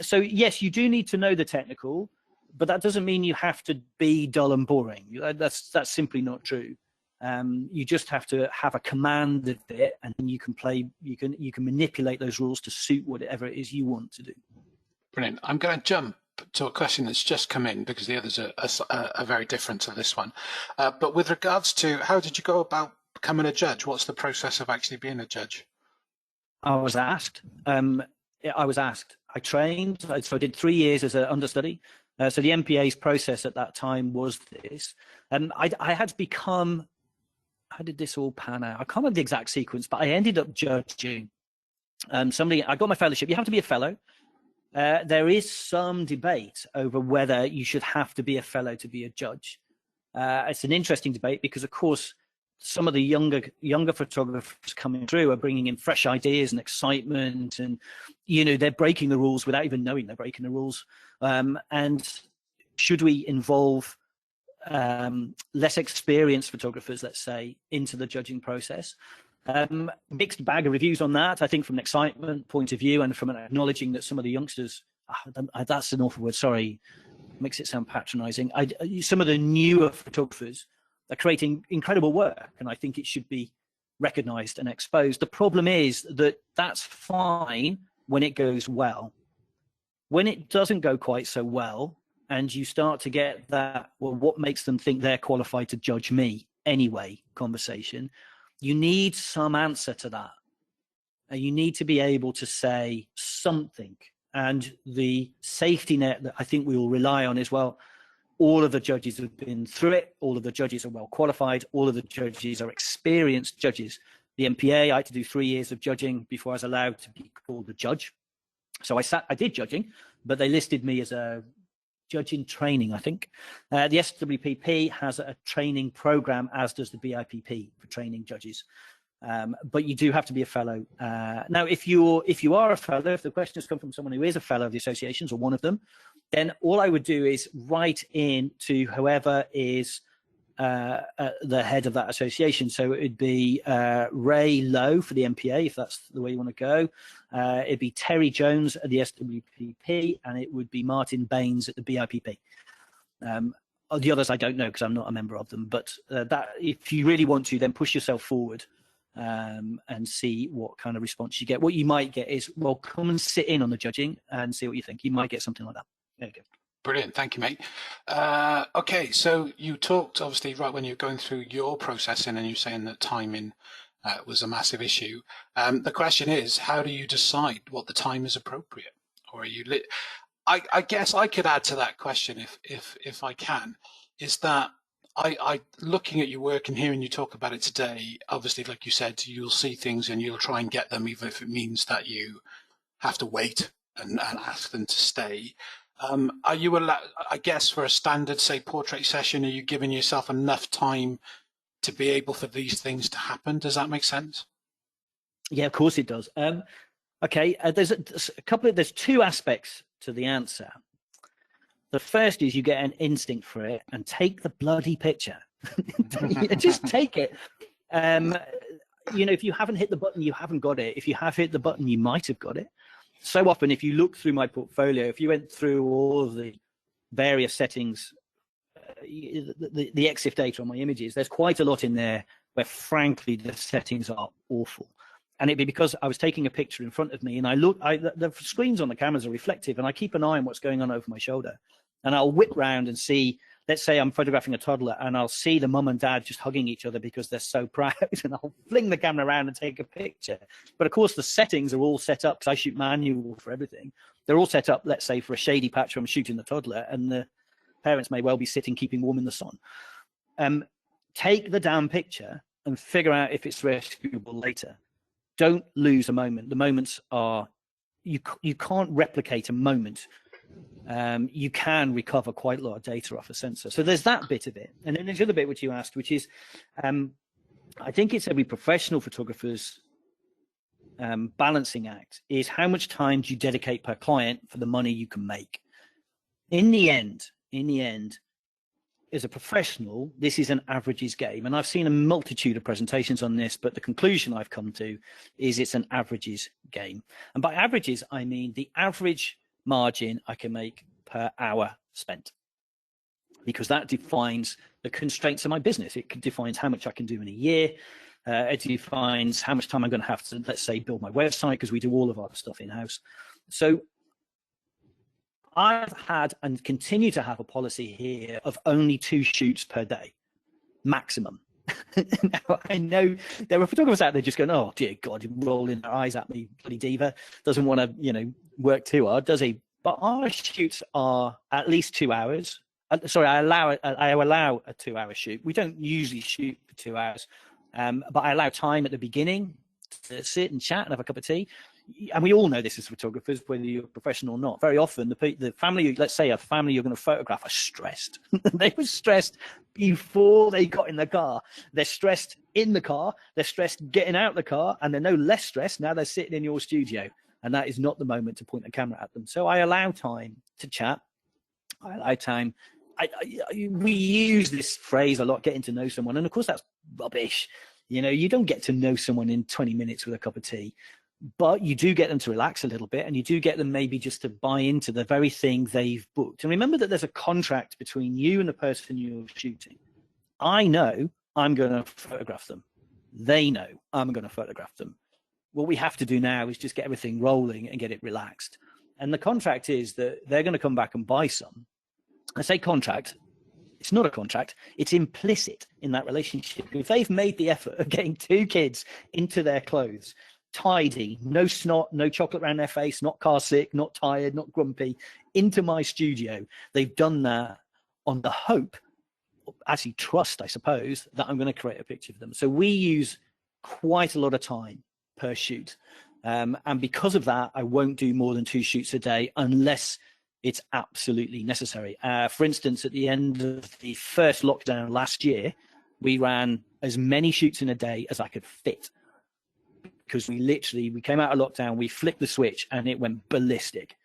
So yes, you do need to know the technical, but that doesn't mean you have to be dull and boring. That's simply not true. You just have to have a command of it, and you can manipulate those rules to suit whatever it is you want to do. Brilliant. I'm going to jump to a question that's just come in, because the others are very different to this one. But with regards to how did you go about becoming a judge? What's the process of actually being a judge? I was asked. I trained. So I did 3 years as an understudy. So the MPA's process at that time was this. I had become, how did this all pan out? I can't remember the exact sequence, but I ended up judging. I got my fellowship. You have to be a fellow. There is some debate over whether you should have to be a fellow to be a judge. It's an interesting debate because, of course, some of the younger photographers coming through are bringing in fresh ideas and excitement, and you know, they're breaking the rules without even knowing they're breaking the rules. And should we involve less experienced photographers, let's say, into the judging process? Mixed bag of reviews on that, I think, from an excitement point of view, and from an acknowledging that some of the youngsters, that's an awful word, sorry, makes it sound patronizing. Some of the newer photographers are creating incredible work, and I think it should be recognized and exposed. The problem is that that's fine when it goes well. When it doesn't go quite so well, and you start to get that, well, what makes them think they're qualified to judge me anyway conversation, you need some answer to that. And you need to be able to say something. And the safety net that I think we will rely on is, well, all of the judges have been through it. All of the judges are well qualified. All of the judges are experienced judges. The MPA, I had to do 3 years of judging before I was allowed to be called a judge. So I did judging, but they listed me as a judge in training, I think. The SWPP has a training program, as does the BIPP, for training judges. But you do have to be a fellow. Now, if you are a fellow, if the question has come from someone who is a fellow of the associations or one of them, then all I would do is write in to whoever is the head of that association. So it would be Ray Lowe for the MPA, if that's the way you want to go. It'd be Terry Jones at the SWPP, and it would be Martin Baines at the BIPP. The others I don't know because I'm not a member of them. But that, if you really want to, then push yourself forward and see what kind of response you get. What you might get is, well, come and sit in on the judging and see what you think. You might get something like that. There you go. Brilliant, thank you, mate. Okay, so you talked, obviously, right when you're going through your processing, and you're saying that timing was a massive issue. The question is, how do you decide what the time is appropriate? Or are you I guess I could add to that question, if I can, is that I looking at your work and hearing you talk about it today, obviously, like you said, you'll see things and you'll try and get them, even if it means that you have to wait and ask them to stay. Are you allowed, I guess, for a standard, say, portrait session, are you giving yourself enough time to be able for these things to happen? Does that make sense? Yeah, of course it does. Okay, there's two aspects to the answer. The first is you get an instinct for it and take the bloody picture. Just take it. If you haven't hit the button, you haven't got it. If you have hit the button, you might have got it. So often, if you look through my portfolio, if you went through all of the various settings, the EXIF data on my images, there's quite a lot in there where, frankly, the settings are awful. And it'd be because I was taking a picture in front of me, and the screens on the cameras are reflective, and I keep an eye on what's going on over my shoulder. And I'll whip round and see, let's say I'm photographing a toddler, and I'll see the mum and dad just hugging each other because they're so proud, and I'll fling the camera around and take a picture. But of course, the settings are all set up, because I shoot manual for everything. They're all set up, let's say, for a shady patch where I'm shooting the toddler, and the parents may well be sitting keeping warm in the sun. Take the damn picture and figure out if it's rescuable later. Don't lose a moment. The moments are, you can't replicate a moment. You can recover quite a lot of data off a sensor. So there's that bit of it. And then there's the other bit which you asked, which is, I think it's every professional photographer's balancing act, is how much time do you dedicate per client for the money you can make? In the end, as a professional, this is an averages game. And I've seen a multitude of presentations on this, but the conclusion I've come to is it's an averages game. And by averages, I mean the average margin I can make per hour spent, because that defines the constraints of my business. It defines how much I can do in a year. It defines how much time I'm going to have to, let's say, build my website, because we do all of our stuff in-house. So I've had and continue to have a policy here of only 2 shoots per day, maximum. Now, I know there are photographers out there just going, oh, dear God, rolling their eyes at me, bloody diva, doesn't want to, work too hard, does he? But our shoots are at least 2 hours. Sorry, I allow a 2-hour shoot. We don't usually shoot for 2 hours, but I allow time at the beginning to sit and chat and have a cup of tea. And we all know this as photographers, whether you're a professional or not. Very often, the family, let's say a family you're going to photograph, are stressed. They were stressed before they got in the car. They're stressed in the car. They're stressed getting out the car, and they're no less stressed now they're sitting in your studio. And that is not the moment to point the camera at them. So I allow time to chat. I allow time. We use this phrase a lot, getting to know someone, and of course that's rubbish. You don't get to know someone in 20 minutes with a cup of tea. But you do get them to relax a little bit, and you do get them maybe just to buy into the very thing they've booked. And remember that there's a contract between you and the person you're shooting. I know I'm going to photograph them. They know I'm going to photograph them. What we have to do now is just get everything rolling and get it relaxed. And the contract is that they're going to come back and buy some. I say contract. It's not a contract. It's implicit in that relationship. If they've made the effort of getting 2 kids into their clothes, tidy, no snot, no chocolate around their face, not car sick, not tired, not grumpy, into my studio, they've done that on the hope, actually trust, I suppose, that I'm going to create a picture of them. So we use quite a lot of time per shoot. And because of that, I won't do more than 2 shoots a day unless it's absolutely necessary. For instance, at the end of the first lockdown last year, we ran as many shoots in a day as I could fit. Because we came out of lockdown, we flicked the switch, and it went ballistic.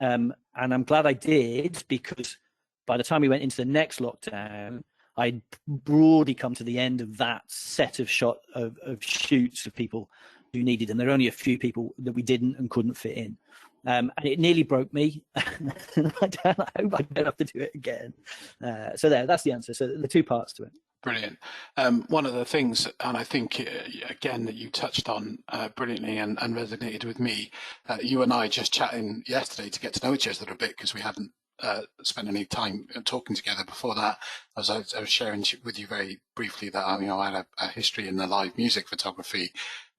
And I'm glad I did, because by the time we went into the next lockdown, I'd broadly come to the end of that set of shoots of people who needed them. There were only a few people that we didn't and couldn't fit in. And it nearly broke me. I hope I don't have to do it again. So that's the answer. So the 2 parts to it. Brilliant. One of the things, and I think, again, that you touched on brilliantly and resonated with me, you and I just chatting yesterday to get to know each other a bit, because we hadn't spent any time talking together before that. As I was sharing with you very briefly that I had a history in the live music photography,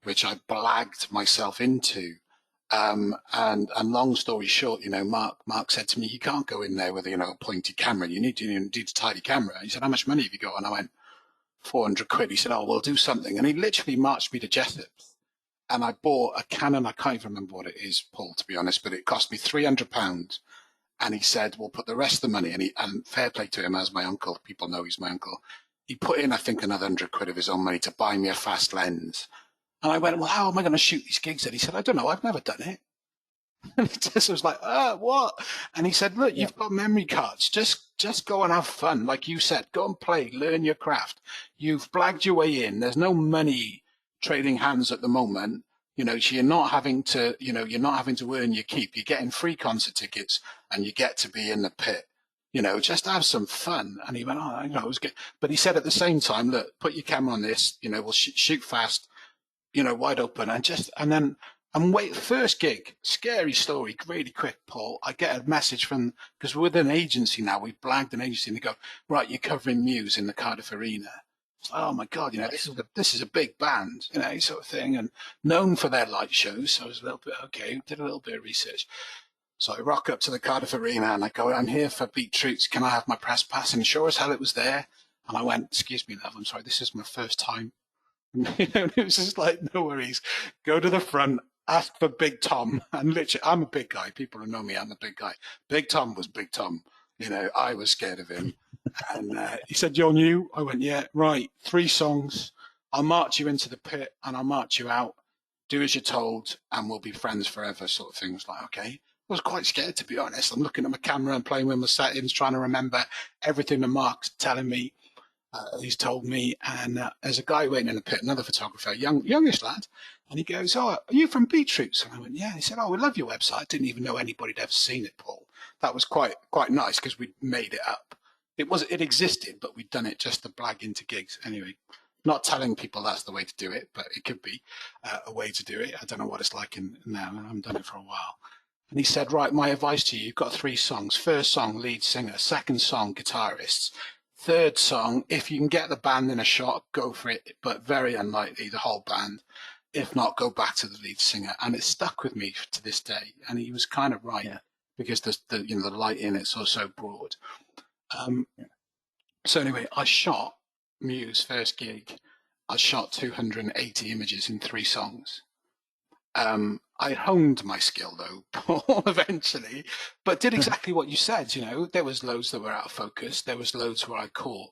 which I blagged myself into. And long story short, Mark said to me, you can't go in there with a pointy camera. You need a tidy camera. He said, how much money have you got? And I went, 400 quid. He said, oh, we'll do something. And he literally marched me to Jessop's, and I bought a Canon. I can't even remember what it is, Paul, to be honest, but it cost me £300. And he said, we'll put the rest of the money, and fair play to him, as my uncle, people know he's my uncle. He put in, I think, another 100 quid of his own money to buy me a fast lens. And I went, well, how am I going to shoot these gigs? And he said, I don't know, I've never done it. And he just was like, what? And he said, look, you've got memory cards. Just go and have fun. Like you said, go and play, learn your craft. You've blagged your way in. There's no money trading hands at the moment. You know, so you're not having to, you're not having to earn your keep. You're getting free concert tickets and you get to be in the pit. You know, just have some fun. And he went, it was good. But he said at the same time, look, put your camera on this, we'll shoot fast, wide open, and wait, first gig, scary story, really quick, Paul. I get a message because we're with an agency now, we've blagged an agency, and they go, right, you're covering Muse in the Cardiff Arena. It's like, oh my God, this is a big band, sort of thing, and known for their light shows. So I was a little bit, okay, did a little bit of research. So I rock up to the Cardiff Arena and I go, I'm here for Beat Can I have my press pass? And sure as hell it was there. And I went, excuse me, love, I'm sorry, this is my first time. It was just like, no worries, go to the front, ask for Big Tom. And literally, I'm a big guy. People who know me, I'm a big guy. Big Tom was Big Tom. I was scared of him. And he said, you're new? I went, yeah, right, 3 songs. I'll march you into the pit and I'll march you out. Do as you're told and we'll be friends forever, sort of thing. I was like, okay. I was quite scared, to be honest. I'm looking at my camera and playing with my settings, trying to remember everything that Mark's telling me. He's told me, and there's a guy waiting in the pit, another photographer, youngest lad, and he goes, "Oh, are you from Beat? And I went, "Yeah." He said, "Oh, we love your website." I didn't even know anybody had ever seen it, Paul. That was quite nice because we made it up. It existed, but we'd done it just to blag into gigs. Anyway, not telling people that's the way to do it, but it could be a way to do it. I don't know what it's like now, and I haven't done it for a while. And he said, right, my advice to you, you've got 3 songs. First song, lead singer. Second song, guitarists. Third song, if you can get the band in a shot, go for it, but very unlikely the whole band. If not, go back to the lead singer. And it stuck with me to this day. And he was kind of right, because the light in it's so broad. So anyway, I shot Muse first gig. I shot 280 images in 3 songs. I honed my skill though, Paul, eventually, but did exactly what you said. There was loads that were out of focus. There was loads where I caught,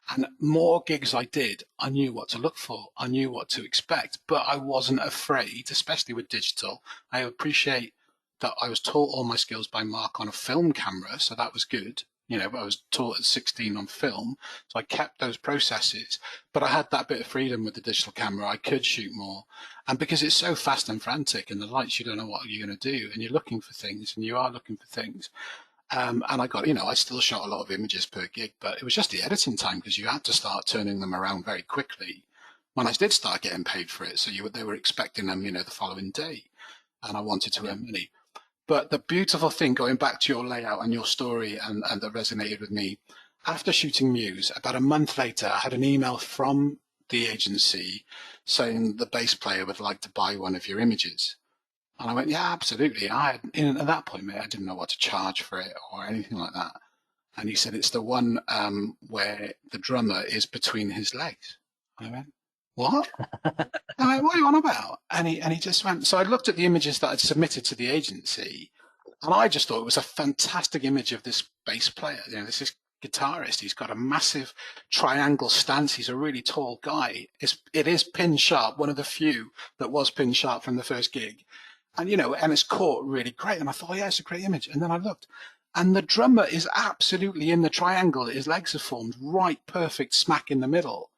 and more gigs I did, I knew what to look for. I knew what to expect, but I wasn't afraid, especially with digital. I appreciate that I was taught all my skills by Mark on a film camera, so that was good. I was taught at 16 on film, so I kept those processes, but I had that bit of freedom with the digital camera. I could shoot more. And because it's so fast and frantic and the lights, you don't know what you're going to do, and you're looking for things, and you are looking for things. And I got, I still shot a lot of images per gig, but it was just the editing time because you had to start turning them around very quickly when I did start getting paid for it. So they were expecting them, the following day, and I wanted to earn money. But the beautiful thing, going back to your layout and your story, and that resonated with me, after shooting Muse, about a month later, I had an email from the agency saying the bass player would like to buy one of your images. And I went, yeah, absolutely. At that point, mate, I didn't know what to charge for it or anything like that. And he said, it's the one where the drummer is between his legs. And I went, what? I went, what are you on about? And he just went, so I looked at the images that I'd submitted to the agency, and I just thought it was a fantastic image of this bass player. This is guitarist. He's got a massive triangle stance. He's a really tall guy. It is pin sharp, one of the few that was pin sharp from the first gig. And, and it's caught really great. And I thought, oh, yeah, it's a great image. And then I looked, and the drummer is absolutely in the triangle that his legs have formed, right, perfect, smack in the middle.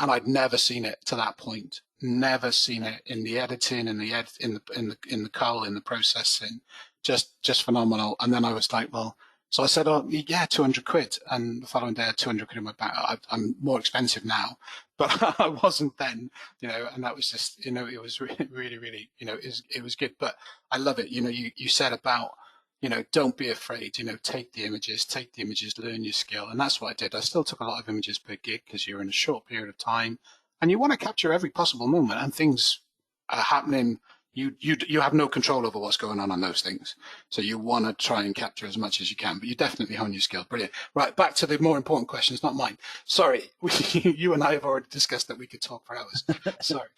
And I'd never seen it to that point. Never seen it in the editing, in the cull, in the processing. Just phenomenal. And then I was like, well, so I said, oh yeah, 200 quid. And the following day I had 200 quid in my bank. I'm more expensive now, but I wasn't then, and that was just, it was really, really, really, it was good. But I love it. You said about, don't be afraid, take the images, learn your skill. And that's what I did. I still took a lot of images per gig because you're in a short period of time and you want to capture every possible moment, and things are happening. You have no control over what's going on those things. So you want to try and capture as much as you can, but you definitely hone your skill. Brilliant. Right, back to the more important questions, not mine. Sorry, you and I have already discussed that we could talk for hours. Sorry.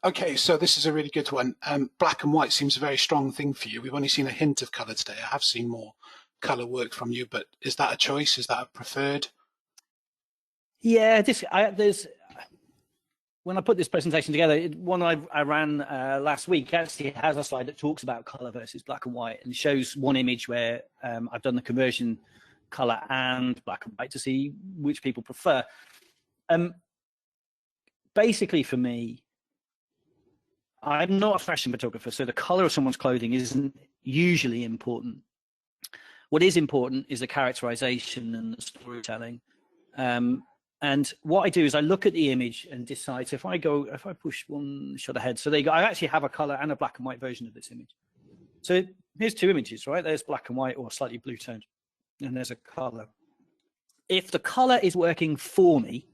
Okay, so this is a really good one. Black and white seems a very strong thing for you. We've only seen a hint of colour today. I have seen more colour work from you, but is that a choice? Is that a preferred? Yeah, when I put this presentation together, one I ran last week actually has a slide that talks about color versus black and white, and shows one image where I've done the conversion color and black and white to see which people prefer. Basically, for me, I'm not a fashion photographer, so the color of someone's clothing isn't usually important. What is important is the characterization and the storytelling. And what I do is I look at the image and decide, so if I push one shot ahead, so I actually have a color and a black and white version of this image. So here's two images, right? There's black and white or slightly blue toned, and there's a color. If the color is working for me,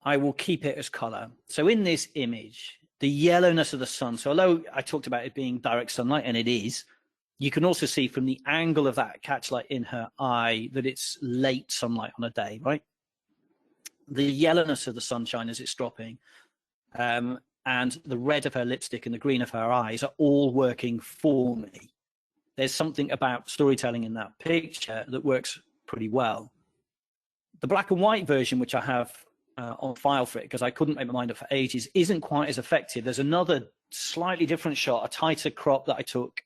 I will keep it as color. So in this image, the yellowness of the sun, so although I talked about it being direct sunlight, and it is, you can also see from the angle of that catchlight in her eye that it's late sunlight on a day, right? The yellowness of the sunshine as it's dropping, and the red of her lipstick and the green of her eyes are all working for me. There's something about storytelling in that picture that works pretty well. The black and white version, which I have on file for it, because I couldn't make my mind up for ages, isn't quite as effective. There's another slightly different shot, a tighter crop that I took,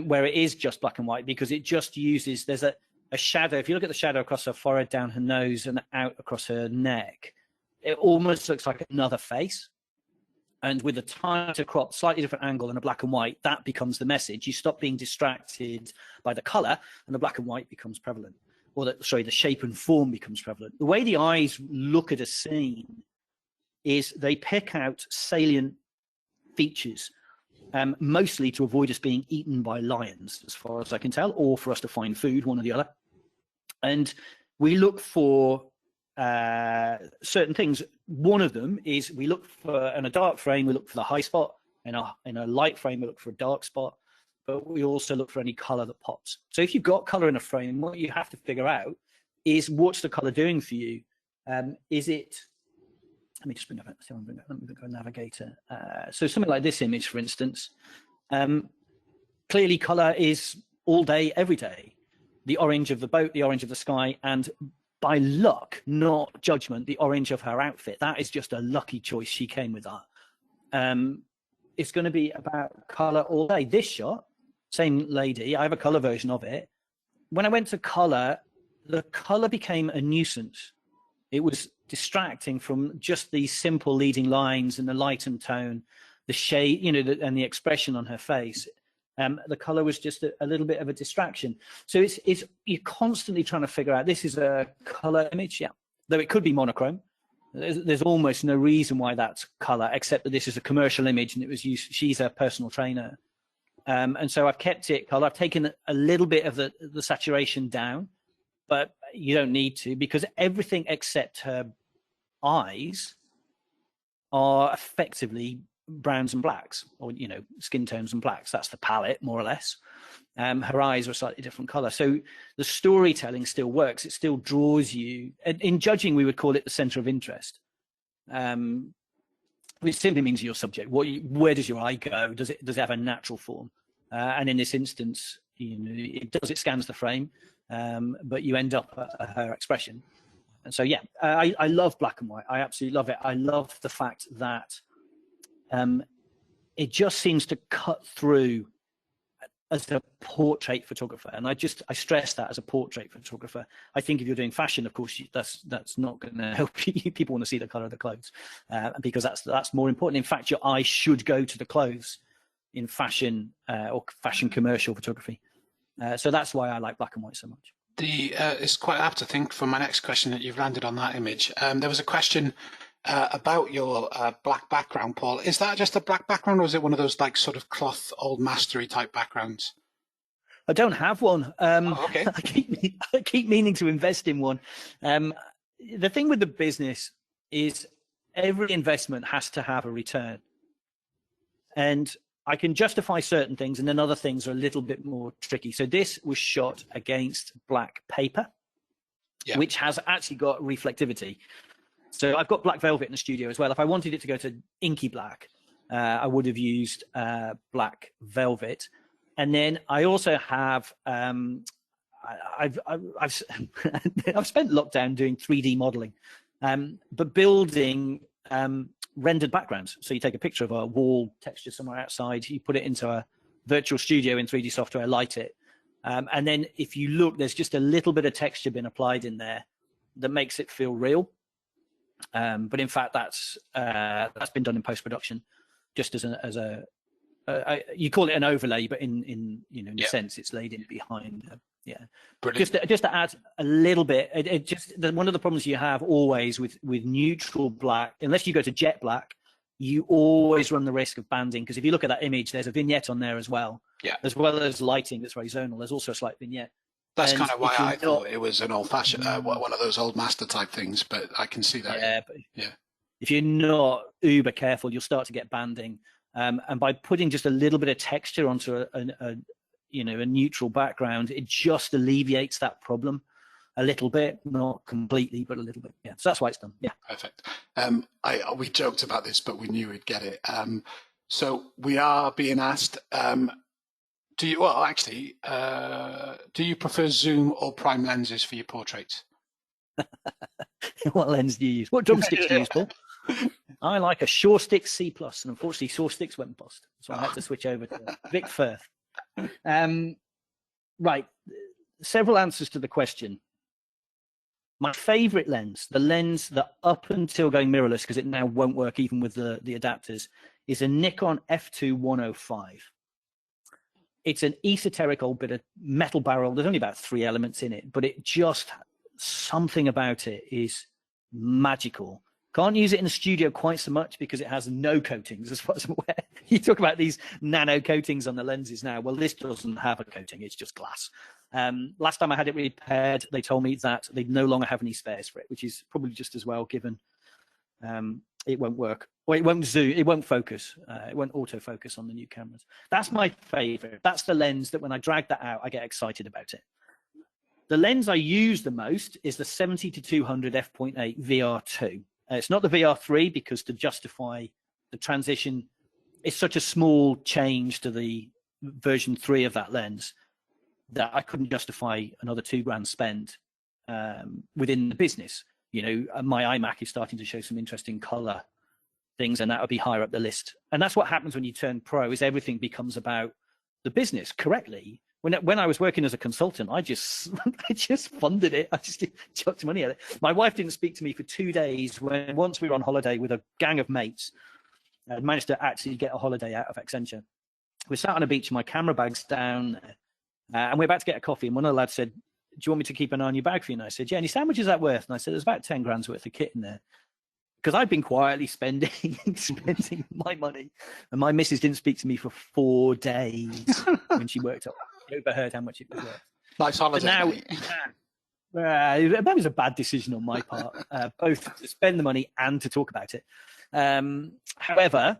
where it is just black and white, because it just uses, there's a shadow. If you look at the shadow across her forehead, down her nose, and out across her neck, it almost looks like another face. And with a tighter crop, slightly different angle, and a black and white, that becomes the message. You stop being distracted by the color, and the black and white becomes prevalent. Or the shape and form becomes prevalent. The way the eyes look at a scene is they pick out salient features, mostly to avoid us being eaten by lions, as far as I can tell, or for us to find food, one or the other. And we look for certain things. One of them is we look for, in a dark frame, we look for the high spot. In a light frame, we look for a dark spot. But we also look for any color that pops. So if you've got color in a frame, what you have to figure out is, what's the color doing for you? Is it, let me just bring up, let me go navigator. So something like this image, for instance, clearly color is all day, every day. The orange of the boat, the orange of the sky, and by luck, not judgment, the orange of her outfit. That is just a lucky choice. She came with that. It's going to be about color all day. This shot, same lady, I have a color version of it. When I went to color, the color became a nuisance. It was distracting from just these simple leading lines and the light and tone, the shade, and the expression on her face. The color was just a little bit of a distraction. So you're constantly trying to figure out, this is a color image, yeah, though it could be monochrome. There's almost no reason why that's color, except that this is a commercial image and it was used, she's a personal trainer. And so I've kept it color. I've taken a little bit of the saturation down, but you don't need to, because everything except her eyes are effectively browns and blacks, or skin tones and blacks. That's the palette, more or less. Her eyes are a slightly different color, so the storytelling still works. It still draws you. In judging, we would call it the center of interest, which simply means your subject. Where does your eye go? Does it have a natural form? And in this instance, it scans the frame, but you end up at her expression. And so, yeah, I love black and white. I absolutely love it. I love the fact that it just seems to cut through as a portrait photographer. And I stress that, as a portrait photographer. I think if you're doing fashion, of course, that's not going to help you. People want to see the color of the clothes, because that's more important. In fact, your eye should go to the clothes in fashion or fashion commercial photography. So that's why I like black and white so much. It's quite apt, I think, for my next question, that you've landed on that image. There was a question about your black background, Paul. Is that just a black background, or is it one of those like sort of cloth old mastery type backgrounds? I don't have one. Okay. I keep meaning to invest in one. The thing with the business is every investment has to have a return, and I can justify certain things, and then other things are a little bit more tricky. So this was shot against black paper, yeah, which has actually got reflectivity. So I've got black velvet in the studio as well. If I wanted it to go to inky black, I would have used black velvet. And then I also have, I've spent lockdown doing 3D modeling, but building rendered backgrounds. So you take a picture of a wall texture somewhere outside, you put it into a virtual studio in 3D software, light it. And then if you look, there's just a little bit of texture been applied in there that makes it feel real. But in fact, that's been done in post-production, just as a you call it an overlay, but in a sense, it's laid in behind. Brilliant. Just to add a little bit, one of the problems you have always with neutral black, unless you go to jet black, you always run the risk of banding, because if you look at that image, there's a vignette on there as well. Yeah. As well as lighting that's very zonal, there's also a slight vignette. That's kind of why I thought it was an old-fashioned, one of those old master type things, but I can see that. Yeah, but if you're not uber careful, you'll start to get banding. And by putting just a little bit of texture onto a neutral background, it just alleviates that problem a little bit, not completely, but a little bit. Yeah, so that's why it's done. Yeah, perfect. We joked about this, but we knew we'd get it. So we are being asked. Do you prefer zoom or prime lenses for your portraits? What lens do you use? What drumsticks do you use, Paul? I like a Shure Stick C+, and unfortunately Shure Sticks went bust, so I had to switch over to Vic Firth. Right, several answers to the question. My favorite lens, the lens that up until going mirrorless, because it now won't work even with the adapters, is a Nikon f2.105. It's an esoteric old bit of metal barrel. There's only about 3 elements in it, but it just, something about it is magical. Can't use it in the studio quite so much because it has no coatings, as far as I'm aware. You talk about these nano coatings on the lenses now. Well, this doesn't have a coating. It's just glass. Last time I had it repaired, they told me that they no longer have any spares for it, which is probably just as well, given it won't work. Or it won't zoom, it won't focus. It won't autofocus on the new cameras. That's my favorite. That's the lens that when I drag that out, I get excited about it. The lens I use the most is the 70-200 f.8 VR2. It's not the VR3 because to justify the transition, it's such a small change to the version 3 of that lens that I couldn't justify another £2,000 spend within the business. My iMac is starting to show some interesting color things, and that would be higher up the list. And that's what happens when you turn pro, is everything becomes about the business correctly. When I was working as a consultant, I just funded it. I just chucked money at it. My wife didn't speak to me for 2 days when once we were on holiday with a gang of mates. I managed to actually get a holiday out of Accenture. We sat on a beach, my camera bag's down, and we're about to get a coffee. And one of the lads said, "Do you want me to keep an eye on your bag for you?" And I said, "Yeah." And he said, "How much is that worth?" And I said, "There's about 10 grand's worth of kit in there." Because I've been quietly spending my money. And my missus didn't speak to me for 4 days when she worked up. I overheard how much it was worth. Nice holiday. Now, that was a bad decision on my part, both to spend the money and to talk about it. However,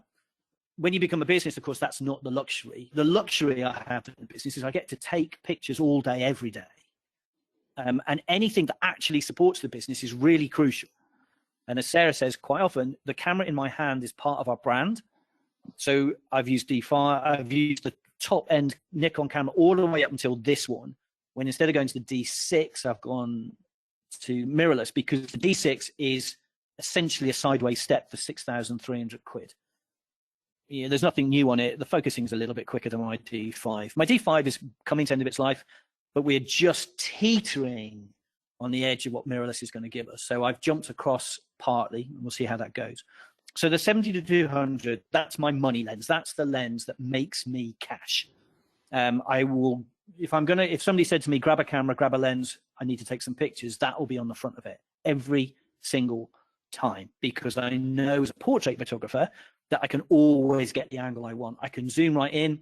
when you become a business, of course, that's not the luxury. The luxury I have in the business is I get to take pictures all day, every day. And anything that actually supports the business is really crucial. And as Sarah says, quite often, the camera in my hand is part of our brand. So I've used D5, I've used the top end Nikon camera all the way up until this one, when instead of going to the D6, I've gone to mirrorless, because the D6 is essentially a sideways step for 6,300 quid. Yeah, there's nothing new on it. The focusing is a little bit quicker than my D5. My D5 is coming to the end of its life, but we're just teetering on the edge of what mirrorless is going to give us. So I've jumped across partly, and we'll see how that goes. So the 70-200, that's my money lens. That's the lens that makes me cash. I will, if somebody said to me, grab a camera, grab a lens, I need to take some pictures, that will be on the front of it every single time, because I know as a portrait photographer that I can always get the angle I want. I can zoom right in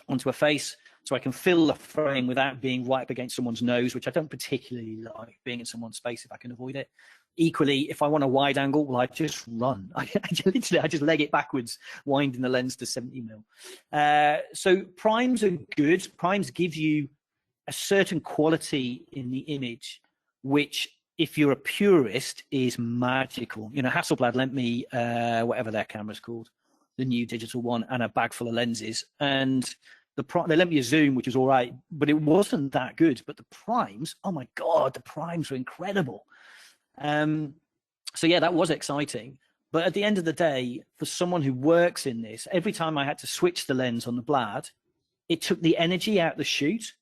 onto a face, so I can fill the frame without being right up against someone's nose, which I don't particularly like, being in someone's space if I can avoid it. Equally, if I want a wide angle, well, I just run. I just leg it backwards, winding the lens to 70 mil. So primes are good. Primes give you a certain quality in the image, which, if you're a purist, is magical. Hasselblad lent me whatever their camera's called, the new digital one, and a bag full of lenses. And they lent me a zoom, which was all right, but it wasn't that good. But the primes, oh my God, the primes were incredible. So yeah, that was exciting. But at the end of the day, for someone who works in this, every time I had to switch the lens on the Blad, it took the energy out of the shoot.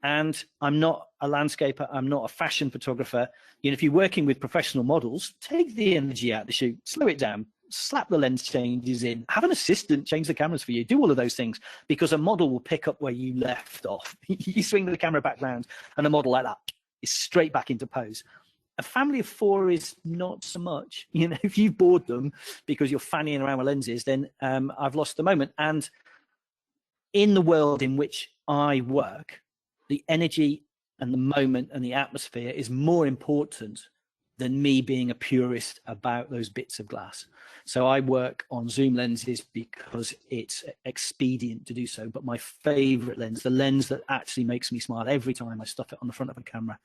And I'm not a landscaper. I'm not a fashion photographer. You know, if you're working with professional models, take the energy out of the shoot, slow it down, slap the lens changes in, have an assistant change the cameras for you, do all of those things, because a model will pick up where you left off. You swing the camera back round and a model like that is straight back into pose. A family of 4 is not so much. You know, if you've bored them because you're fannying around with lenses, then I've lost the moment. And in the world in which I work, the energy and the moment and the atmosphere is more important than me being a purist about those bits of glass. So I work on zoom lenses because it's expedient to do so. But my favorite lens, the lens that actually makes me smile every time I stuff it on the front of a camera,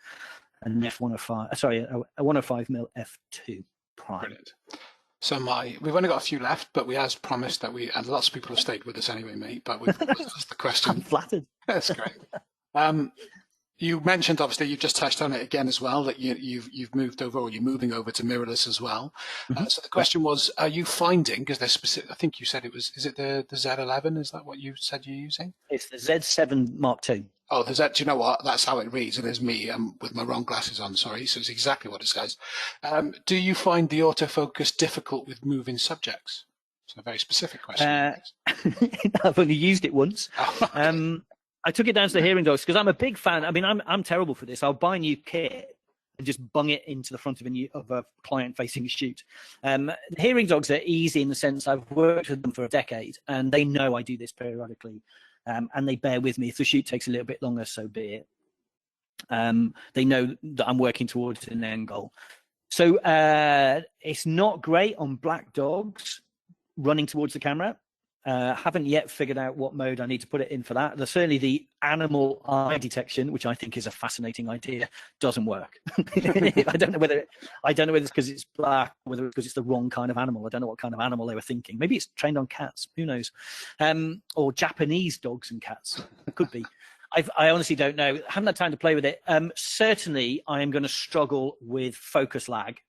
an f105, sorry, a 105mm f2 prime. Brilliant. So we've only got a few left, but we as promised that and lots of people have stayed with us anyway, mate. But we've asked the question. I'm flattered. That's great. You mentioned, obviously, you've just touched on it again as well, that you've moved over, or you're moving over to mirrorless as well. So the question was, are you finding, because there's specific, I think you said it was, is it the Z11? Is that what you said you're using? It's the Z7 Mark II. Oh, do you know what? That's how it reads. And there's me with my wrong glasses on, sorry. So it's exactly what it says. Do you find the autofocus difficult with moving subjects? It's a very specific question. I've only used it once. Oh, okay. I took it down to the hearing dogs because I'm a big fan. I mean, I'm terrible for this. I'll buy a new kit and just bung it into the front of a client-facing shoot. The hearing dogs are easy in the sense I've worked with them for a decade, and they know I do this periodically, and they bear with me. If the shoot takes a little bit longer, so be it. They know that I'm working towards an end goal. So it's not great on black dogs running towards the camera. Haven't yet figured out what mode I need to put it in for that. There's certainly the animal eye detection, which I think is a fascinating idea, doesn't work. I don't know whether it's because it's black, or whether it's because it's the wrong kind of animal. I don't know what kind of animal they were thinking. Maybe it's trained on cats. Who knows? Or Japanese dogs and cats. It could be. I honestly don't know. I haven't had time to play with it. Certainly, I am going to struggle with focus lag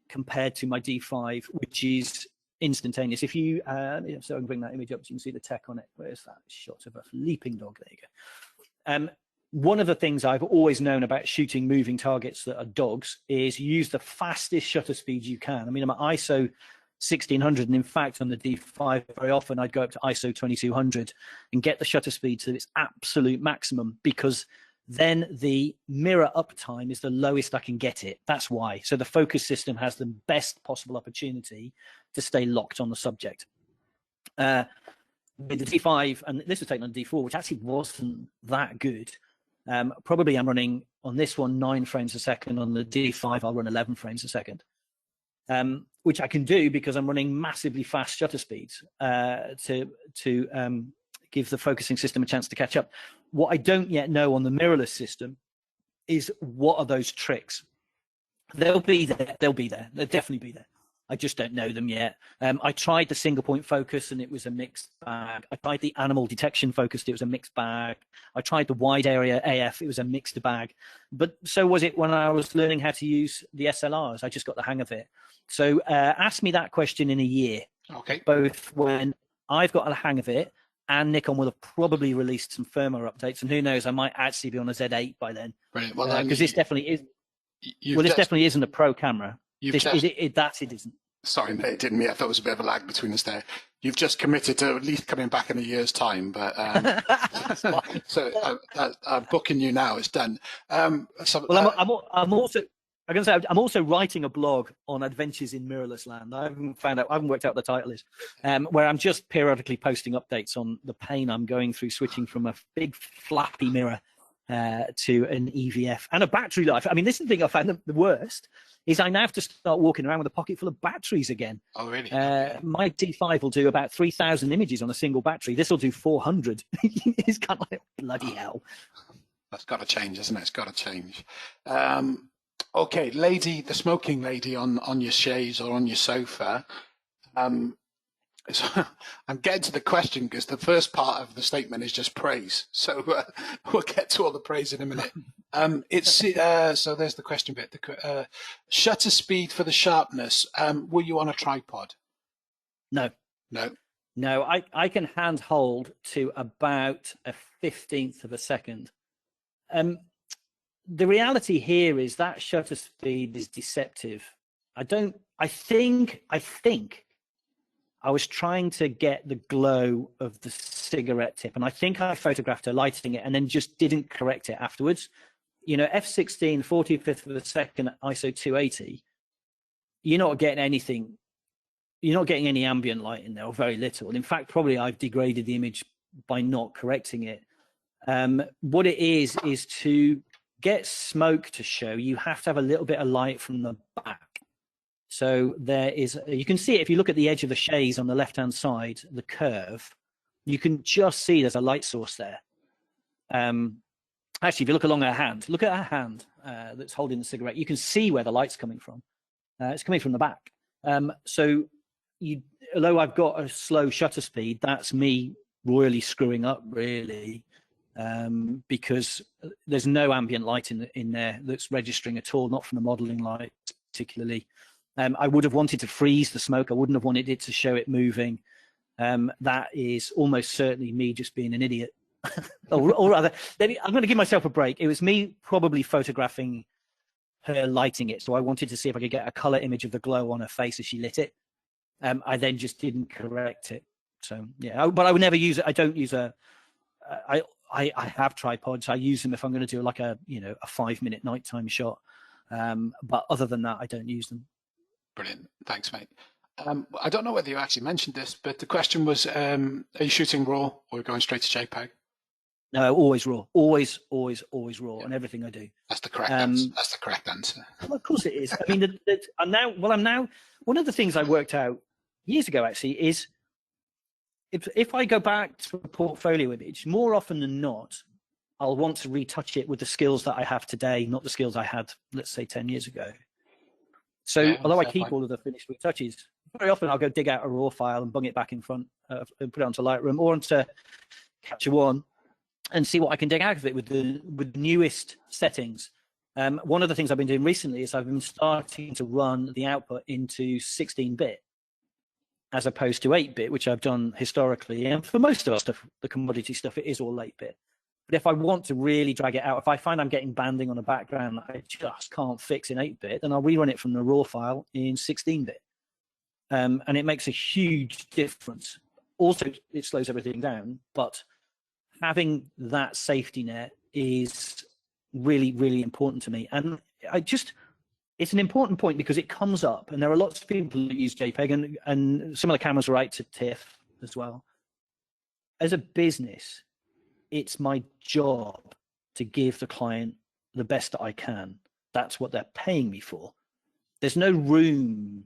compared to my D5, which is instantaneous. If you so I can bring that image up so you can see the tech on it. Where's that shot of a leaping dog? There you go. One of the things I've always known about shooting moving targets that are dogs is use the fastest shutter speed you can. I mean, I'm at ISO 1600, and in fact on the D5 very often I'd go up to ISO 2200 and get the shutter speed to its absolute maximum, because then the mirror uptime is the lowest I can get it. That's why. So the focus system has the best possible opportunity to stay locked on the subject. With the D5, and this was taken on D4, which actually wasn't that good. Probably I'm running on this one 9 frames a second. On the D5, I'll run 11 frames a second, which I can do because I'm running massively fast shutter speeds to give the focusing system a chance to catch up. What I don't yet know on the mirrorless system is what are those tricks. They'll be there. They'll definitely be there. I just don't know them yet. I tried the single point focus and it was a mixed bag. I tried the animal detection focus, it was a mixed bag. I tried the wide area AF, it was a mixed bag. But so was it when I was learning how to use the SLRs. I just got the hang of it. So ask me that question in a year. Okay. Both when I've got a hang of it, and Nikon will have probably released some firmware updates, and who knows, I might actually be on a Z8 by then. Brilliant. Well, because this definitely is. Well, this definitely isn't a pro camera. It isn't. Sorry, mate, it didn't mean. I thought it was a bit of a lag between us there. You've just committed to at least coming back in a year's time, but so I'm booking you now. It's done. I'm also writing a blog on adventures in mirrorless land. I haven't worked out what the title is, where I'm just periodically posting updates on the pain I'm going through switching from a big flappy mirror to an EVF and a battery life. I mean, this is the thing I found the worst is I now have to start walking around with a pocket full of batteries again. Oh, really? My D5 will do about 3,000 images on a single battery. This will do 400. It's kind of like, bloody hell. That's got to change, isn't it? It's got to change. Okay, lady, the smoking lady on your chaise or on your sofa. So I'm getting to the question because the first part of the statement is just praise. So we'll get to all the praise in a minute. So there's the question bit. Shutter speed for the sharpness. Were you on a tripod? No. No, I can hand hold to about a 15th of a second. The reality here is that shutter speed is deceptive. I think I was trying to get the glow of the cigarette tip, and I think I photographed her lighting it and then just didn't correct it afterwards. You know, f16, 45th of a second, ISO 280, you're not getting anything. You're not getting any ambient light in there, or very little. And in fact, probably I've degraded the image by not correcting it. What it is to get smoke to show, you have to have a little bit of light from the back. So there is, you can see it if you look at the edge of the chaise on the left-hand side, the curve, you can just see there's a light source there. Actually, if you look along her hand, look at her hand that's holding the cigarette, you can see where the light's coming from. It's coming from the back. So although I've got a slow shutter speed, that's me royally screwing up, really, because there's no ambient light in there that's registering at all, not from the modeling light particularly. I would have wanted to freeze the smoke. I wouldn't have wanted it to show it moving. That is almost certainly me just being an idiot. or rather, I'm going to give myself a break. It was me probably photographing her lighting it. So I wanted to see if I could get a color image of the glow on her face as she lit it. I then just didn't correct it. So yeah, but I would never use it. I don't use I have tripods. I use them if I'm going to do like a 5-minute nighttime shot. But other than that, I don't use them. Brilliant. Thanks, mate. I don't know whether you actually mentioned this, but the question was, are you shooting RAW or going straight to JPEG? No, always RAW. Always RAW on everything I do. That's the correct answer. That's the correct answer. Well, of course it is. I mean, I'm now, one of the things I worked out years ago, actually, is if I go back to a portfolio image, more often than not, I'll want to retouch it with the skills that I have today, not the skills I had, let's say, 10 years ago. So although I keep all of the finished retouches, very often I'll go dig out a RAW file and bung it back in front and put it onto Lightroom or onto Capture One and see what I can dig out of it with the newest settings. One of the things I've been doing recently is I've been starting to run the output into 16-bit as opposed to 8-bit, which I've done historically. And for most of our stuff, the commodity stuff, it is all 8-bit. But if I want to really drag it out, if I find I'm getting banding on a background that I just can't fix in 8-bit, then I'll rerun it from the RAW file in 16-bit. And it makes a huge difference. Also, it slows everything down, but having that safety net is really, really important to me. And it's an important point because it comes up, and there are lots of people that use JPEG, and some of the cameras write to TIFF as well. As a business, it's my job to give the client the best that I can. That's what they're paying me for. There's no room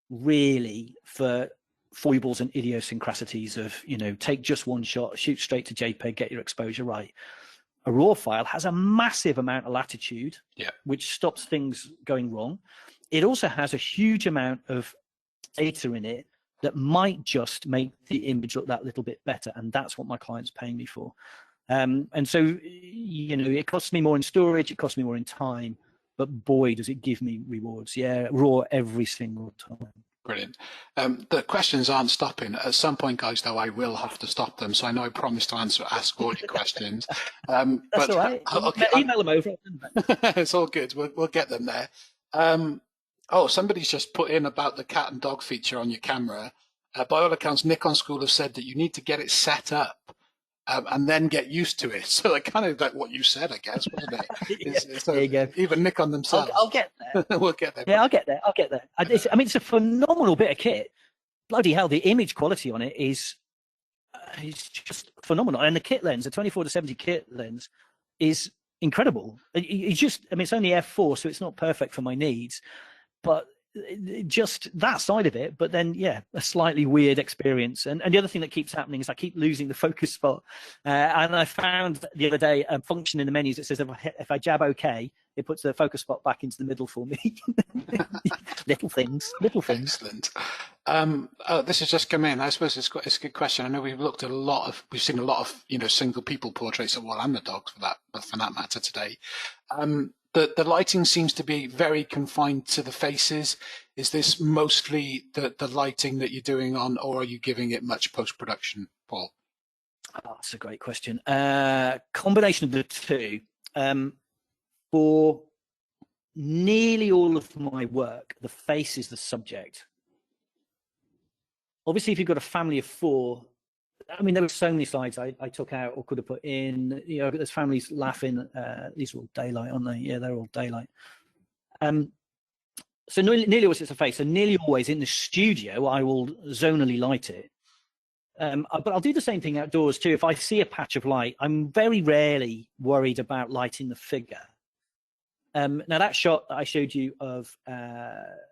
really for foibles and idiosyncrasies of, take just one shot, shoot straight to JPEG, get your exposure right. A RAW file has a massive amount of latitude, which stops things going wrong. It also has a huge amount of data in it that might just make the image look that little bit better, and that's what my client's paying me for. And so, it costs me more in storage, it costs me more in time, but boy, does it give me rewards. Yeah, RAW every single time. Brilliant. The questions aren't stopping. At some point, guys, though, I will have to stop them. So I know I promised to ask all your questions. That's but all right. Email them over. It's all good. We'll get them there. Somebody's just put in about the cat and dog feature on your camera. By all accounts, Nikon School have said that you need to get it set up and then get used to it. So kind of like what you said, I guess, wasn't it? There you go. Even Nikon themselves. I'll get there. We'll get there. Yeah, I'll get there. It's a phenomenal bit of kit. Bloody hell, the image quality on it is just phenomenal. And the kit lens, the 24-70 kit lens, is incredible. It's only f4, so it's not perfect for my needs. But just that side of it. But then, yeah, a slightly weird experience. And the other thing that keeps happening is I keep losing the focus spot. And I found the other day a function in the menus that says if I jab OK, it puts the focus spot back into the middle for me. Little things. Excellent. Oh, this has just come in. I suppose it's a good question. I know we've seen a lot of single people portraits, and the dogs for that matter today. The lighting seems to be very confined to the faces. Is this mostly the lighting that you're doing on, or are you giving it much post-production, Paul? Oh, that's a great question. Combination of the two. For nearly all of my work, the face is the subject. Obviously, if you've got a family of 4, I mean, there were so many slides I took out or could have put in. There's families laughing. These are all daylight, aren't they? Yeah, they're all daylight. So nearly always it's a face. So nearly always in the studio, I will zonally light it. But I'll do the same thing outdoors too. If I see a patch of light, I'm very rarely worried about lighting the figure. Now that shot that I showed you of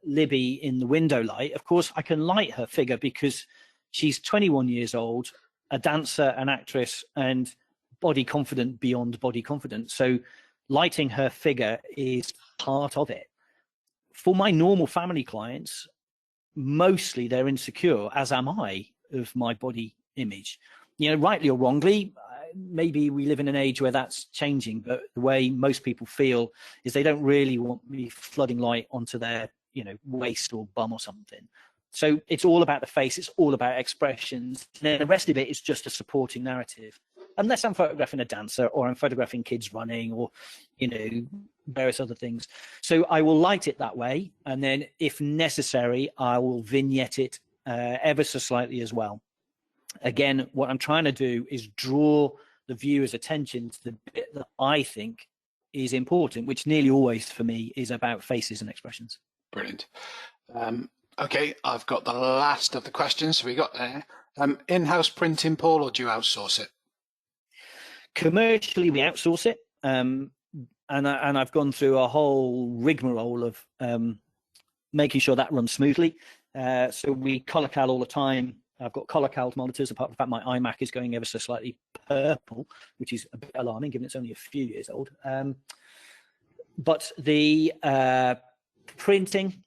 Libby in the window light, of course, I can light her figure because she's 21 years old, a dancer, an actress, and body confident beyond body confident. So lighting her figure is part of it. For my normal family clients, mostly they're insecure, as am I, of my body image. Rightly or wrongly, maybe we live in an age where that's changing, but the way most people feel is they don't really want me flooding light onto their, waist or bum or something. So it's all about the face. It's all about expressions. And then the rest of it is just a supporting narrative. Unless I'm photographing a dancer or I'm photographing kids running or, various other things. So I will light it that way. And then if necessary, I will vignette it ever so slightly as well. Again, what I'm trying to do is draw the viewer's attention to the bit that I think is important, which nearly always for me is about faces and expressions. Brilliant. Okay, I've got the last of the questions we got there. In-house printing, Paul, or do you outsource it? Commercially, we outsource it. And I've gone through a whole rigmarole of making sure that runs smoothly. So we color cal all the time. I've got color cal monitors, apart from the fact my iMac is going ever so slightly purple, which is a bit alarming given it's only a few years old. But the printing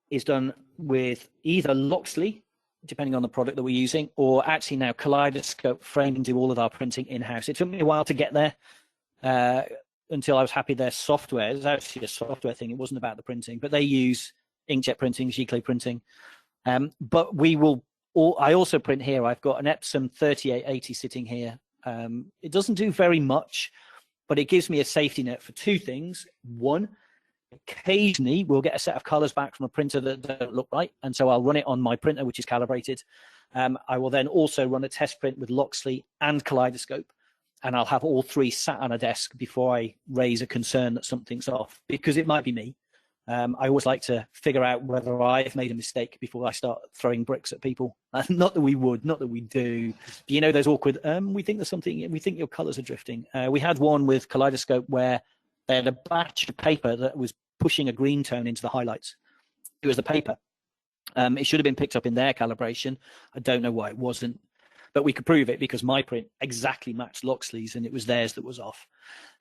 is done with either Loxley, depending on the product that we're using, or actually now Kaleidoscope Framing do all of our printing in-house. It took me a while to get there until I was happy their software. It was actually a software thing. It wasn't about the printing, but they use inkjet printing, Giclée printing. But I also print here. I've got an Epson 3880 sitting here. It doesn't do very much, but it gives me a safety net for 2 things. One, occasionally we'll get a set of colors back from a printer that don't look right, and so I'll run it on my printer, which is calibrated. I will then also run a test print with Loxley and Kaleidoscope, and I'll have all 3 sat on a desk before I raise a concern that something's off, because it might be me. I always like to figure out whether I've made a mistake before I start throwing bricks at people. Not that we would, not that we do. But those awkward, we think there's something, we think your colors are drifting. We had one with Kaleidoscope where they had a batch of paper that was pushing a green tone into the highlights. It was the paper. It should have been picked up in their calibration. I don't know why it wasn't, but we could prove it because my print exactly matched Loxley's and it was theirs that was off.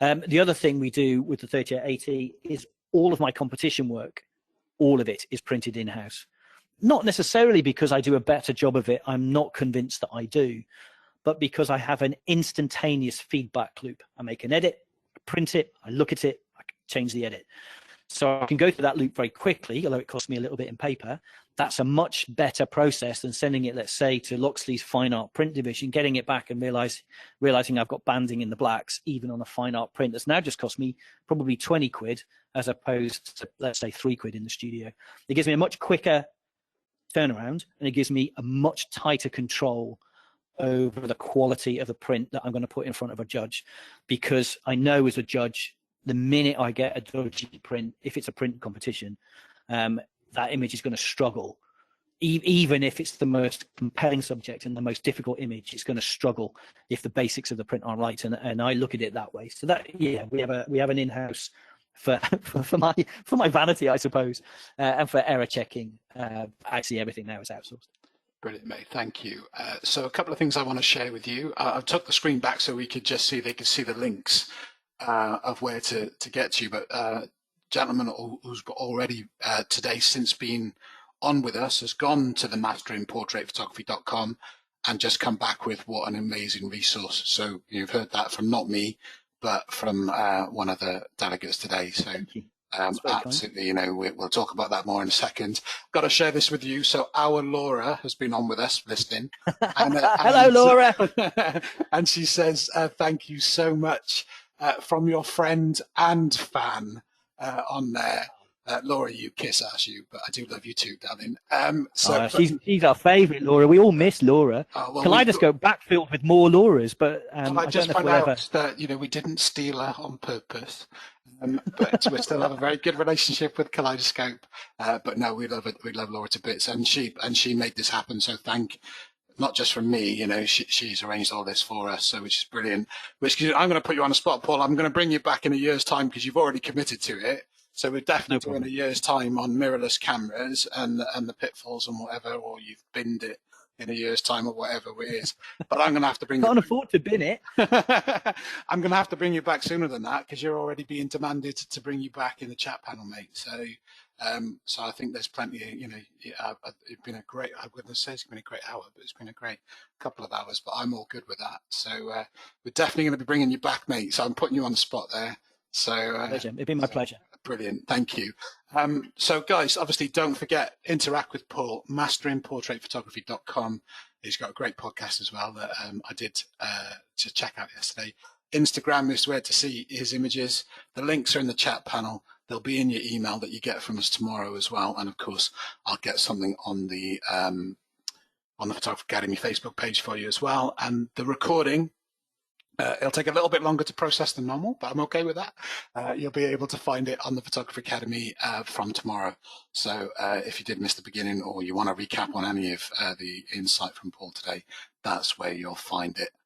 The other thing we do with the 3880 is all of my competition work, all of it is printed in-house. Not necessarily because I do a better job of it. I'm not convinced that I do, but because I have an instantaneous feedback loop. I make an edit, I print it, I look at it, I change the edit. So I can go through that loop very quickly, although it costs me a little bit in paper. That's a much better process than sending it, let's say, to Loxley's fine art print division, getting it back and realizing I've got banding in the blacks, even on a fine art print that's now just cost me probably 20 quid, as opposed to, let's say, 3 quid in the studio. It gives me a much quicker turnaround, and it gives me a much tighter control over the quality of the print that I'm going to put in front of a judge, because I know as a judge, the minute I get a dodgy print, if it's a print competition, that image is going to struggle. Even if it's the most compelling subject and the most difficult image, it's going to struggle if the basics of the print aren't right. And I look at it that way. So that, yeah, we have an in-house for for my vanity, I suppose, and for error checking. Actually, everything now is outsourced. Brilliant, mate. Thank you. So a couple of things I want to share with you. I took the screen back so we could just see, they could see the links of where to get to. But gentleman who's already today, since been on with us, has gone to the masteringportraitphotography.com and just come back with what an amazing resource. So you've heard that from not me, but from one of the delegates today. So absolutely, you know, we'll talk about that more in a second. Got to share this with you. So our Laura has been on with us listening. And, hello, Laura. And she says, thank you so much from your friend and fan on there. Laura, you kiss ass you, but I do love you too, darling. She's our favourite, Laura. We all miss Laura. Well, Kaleidoscope backfilled with more Lauras, but I just found out that, you know, we didn't steal her on purpose. But we still have a very good relationship with Kaleidoscope. But no, we love it. We love Laura to bits, and she made this happen. So not just from me, you know, she's arranged all this for us, so which is brilliant. I'm going to put you on the spot, Paul. I'm going to bring you back in a year's time because you've already committed to it. So we're definitely doing a year's time on mirrorless cameras and the pitfalls and whatever, or you've binned it in a year's time or whatever it is. But I'm going to have to bring Can't afford to bin it. I'm going to have to bring you back sooner than that because you're already being demanded to bring you back in the chat panel, mate. So I think there's plenty of, you know, it's been a great, I wouldn't say it's been a great hour, but it's been a great couple of hours, but I'm all good with that. So we're definitely going to be bringing you back, mate. So I'm putting you on the spot there. So it'd be my pleasure. Brilliant, thank you. So guys, obviously don't forget, interact with Paul, masteringportraitphotography.com. He's got a great podcast as well that I did to check out yesterday. Instagram is where to see his images. The links are in the chat panel. They'll be in your email that you get from us tomorrow as well. And of course, I'll get something on the Photography Academy Facebook page for you as well. And the recording, it'll take a little bit longer to process than normal, but I'm okay with that. You'll be able to find it on the Photography Academy from tomorrow. So if you did miss the beginning or you want to recap on any of the insight from Paul today, that's where you'll find it.